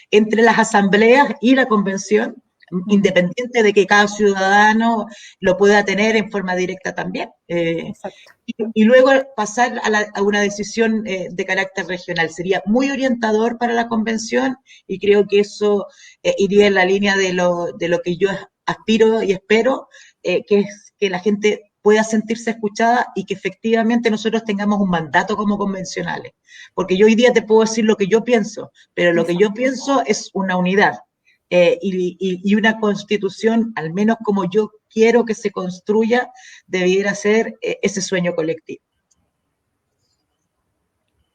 Entre las asambleas y la convención, independiente de que cada ciudadano lo pueda tener en forma directa también. Y luego pasar a una decisión de carácter regional. Sería muy orientador para la convención y creo que eso iría en la línea de lo que yo aspiro y espero, que es que la gente pueda sentirse escuchada y que efectivamente nosotros tengamos un mandato como convencionales. Porque yo hoy día te puedo decir lo que yo pienso, pero lo que yo pienso es una unidad. Y una constitución, al menos como yo quiero que se construya, debiera ser ese sueño colectivo.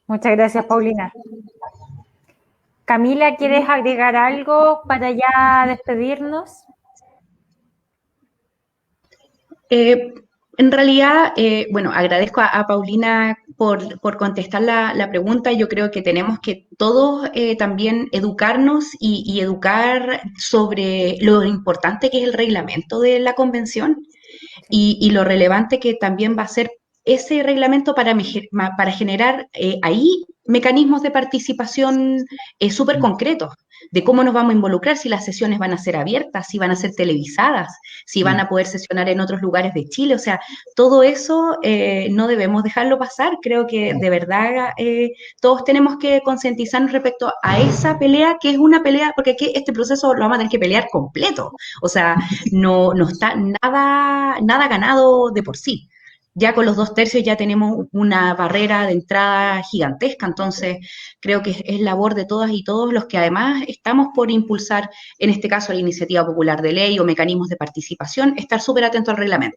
Muchas gracias, Paulina. Camila, ¿quieres agregar algo para ya despedirnos? En realidad, bueno, agradezco a Paulina por contestar la pregunta. Yo creo que tenemos que todos también educarnos y educar sobre lo importante que es el reglamento de la convención y lo relevante que también va a ser ese reglamento para generar ahí mecanismos de participación súper concretos, de cómo nos vamos a involucrar, si las sesiones van a ser abiertas, si van a ser televisadas, si van a poder sesionar en otros lugares de Chile. O sea, todo eso no debemos dejarlo pasar. Creo que de verdad todos tenemos que concientizarnos respecto a esa pelea, que es una pelea, porque aquí este proceso lo vamos a tener que pelear completo. O sea, no está nada ganado de por sí. Ya con los 2/3 ya tenemos una barrera de entrada gigantesca, entonces creo que es labor de todas y todos los que además estamos por impulsar, en este caso, la iniciativa popular de ley o mecanismos de participación, estar súper atentos al reglamento.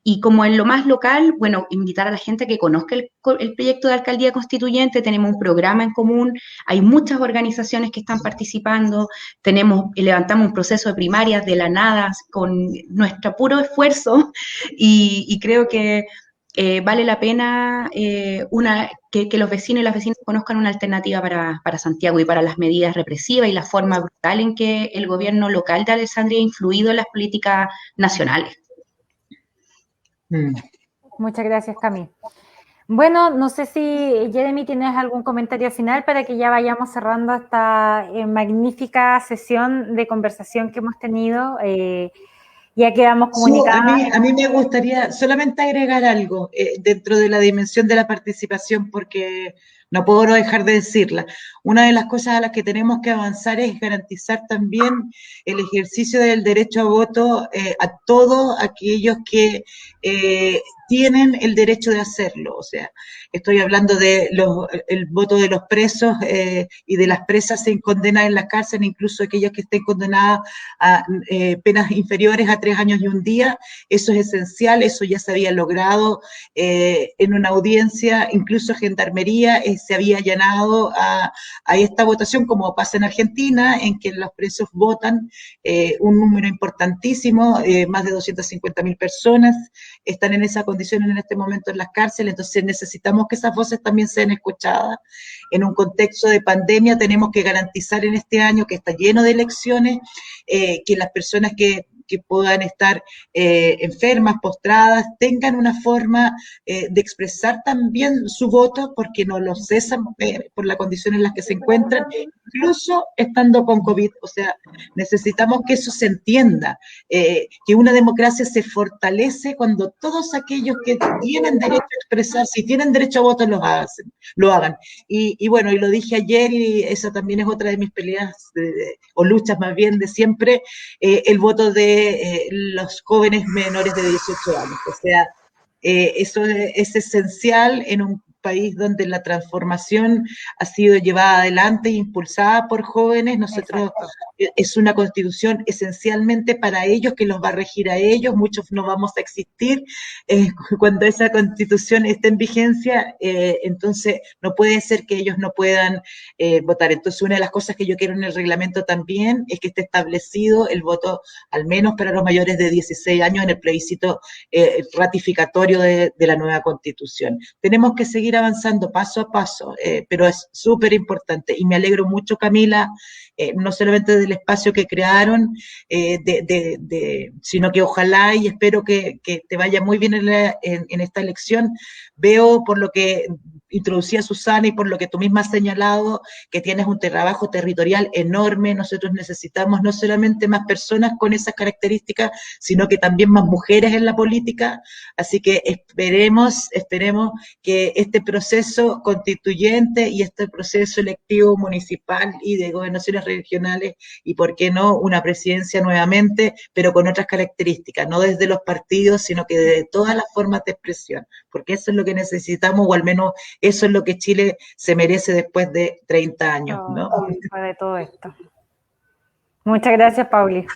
Y como en lo más local, bueno, invitar a la gente a que conozca el proyecto de alcaldía constituyente. Tenemos un programa en común, hay muchas organizaciones que están participando, levantamos un proceso de primarias de la nada con nuestro puro esfuerzo y creo que vale la pena que los vecinos y las vecinas conozcan una alternativa para Santiago y para las medidas represivas y la forma brutal en que el gobierno local de Alessandria ha influido en las políticas nacionales. Muchas gracias, Cami. Bueno, no sé si, Jeremy, tienes algún comentario final para que ya vayamos cerrando esta magnífica sesión de conversación que hemos tenido. Ya quedamos comunicados. A mí me gustaría solamente agregar algo dentro de la dimensión de la participación, porque no puedo no dejar de decirla. Una de las cosas a las que tenemos que avanzar es garantizar también el ejercicio del derecho a voto a todos aquellos que tienen el derecho de hacerlo. O sea, estoy hablando de el voto de los presos y de las presas sin condena en la cárcel, incluso aquellas que estén condenadas a penas inferiores a 3 años y 1 día. Eso es esencial, eso ya se había logrado en una audiencia, incluso Gendarmería se había allanado a esta votación, como pasa en Argentina, en que los presos votan un número importantísimo, más de 250.000 personas están en esa condición en este momento en las cárceles. Entonces necesitamos que esas voces también sean escuchadas. En un contexto de pandemia tenemos que garantizar en este año, que está lleno de elecciones, que las personas que puedan estar enfermas, postradas, tengan una forma de expresar también su voto, porque no lo cesan por la condición en la que se encuentran, incluso estando con COVID. O sea, necesitamos que eso se entienda, que una democracia se fortalece cuando todos aquellos que tienen derecho a expresarse y tienen derecho a voto lo hagan. Y bueno, y lo dije ayer, y esa también es otra de mis peleas, o luchas más bien de siempre, el voto de los jóvenes menores de 18 años. O sea, eso es esencial en un país donde la transformación ha sido llevada adelante e impulsada por jóvenes. Nosotros, es una constitución esencialmente para ellos, que los va a regir a ellos. Muchos no vamos a existir cuando esa constitución esté en vigencia, entonces no puede ser que ellos no puedan votar. Entonces, una de las cosas que yo quiero en el reglamento también es que esté establecido el voto, al menos para los mayores de 16 años, en el plebiscito ratificatorio de la nueva constitución. Tenemos que seguir avanzando paso a paso, pero es súper importante, y me alegro mucho, Camila, no solamente del espacio que crearon, sino que ojalá y espero que te vaya muy bien en esta elección. Veo, por lo que introducía Susana y por lo que tú misma has señalado, que tienes un trabajo territorial enorme. Nosotros necesitamos no solamente más personas con esas características, sino que también más mujeres en la política. Así que esperemos que este proceso constituyente y este proceso electivo municipal y de gobernaciones regionales, y por qué no una presidencia nuevamente, pero con otras características, no desde los partidos, sino que desde todas las formas de expresión, porque eso es lo que necesitamos, o al menos eso es lo que Chile se merece después de 30 años, ¿no? Después de todo esto. Muchas gracias, Pauli.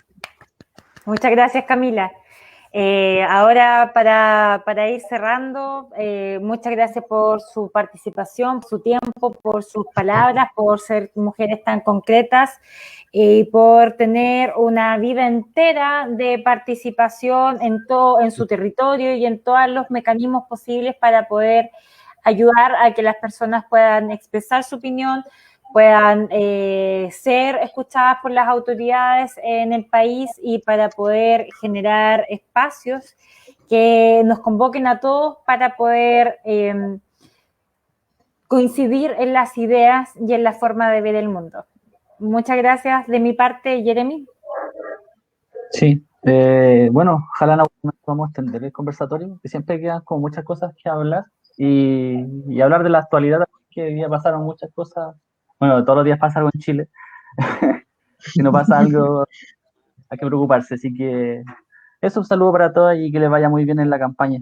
Muchas gracias, Camila. Ahora, para ir cerrando, muchas gracias por su participación, por su tiempo, por sus palabras, por ser mujeres tan concretas y por tener una vida entera de participación en su territorio y en todos los mecanismos posibles para poder ayudar a que las personas puedan expresar su opinión, puedan ser escuchadas por las autoridades en el país y para poder generar espacios que nos convoquen a todos para poder coincidir en las ideas y en la forma de ver el mundo. Muchas gracias de mi parte, Jeremy. Sí, bueno, ojalá no podamos extender el conversatorio, que siempre quedan como muchas cosas que hablar y hablar de la actualidad, que hoy día pasaron muchas cosas. Bueno, todos los días pasa algo en Chile. Si no pasa algo, hay que preocuparse. Así que eso, un saludo para todos y que les vaya muy bien en la campaña.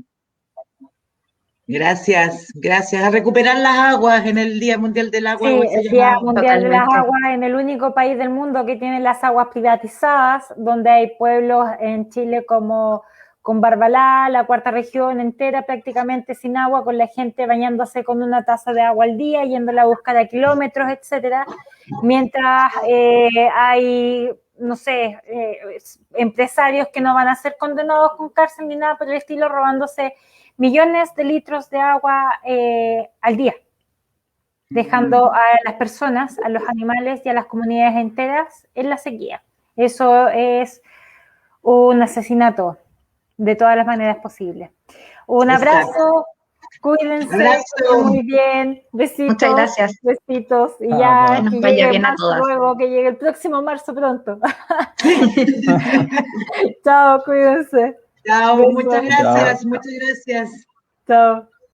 Gracias, gracias. A recuperar las aguas en el Día Mundial del Agua. Sí, el Día Mundial de las Totalmente. Aguas, en el único país del mundo que tiene las aguas privatizadas, donde hay pueblos en Chile como con Barbalá, la cuarta región entera prácticamente sin agua, con la gente bañándose con una taza de agua al día, yéndola a buscar a kilómetros, etcétera, mientras hay, no sé, empresarios que no van a ser condenados con cárcel ni nada por el estilo, robándose millones de litros de agua al día, dejando a las personas, a los animales y a las comunidades enteras en la sequía. Eso es un asesinato de todas las maneras posibles. Un abrazo, cuídense, muy bien, besitos. Muchas gracias. Besitos, y ya Que nos vaya bien a marzo todas. luego, que llegue el próximo marzo pronto. Chao, cuídense. Chao, Besos. muchas gracias, Chao. muchas gracias. Chao.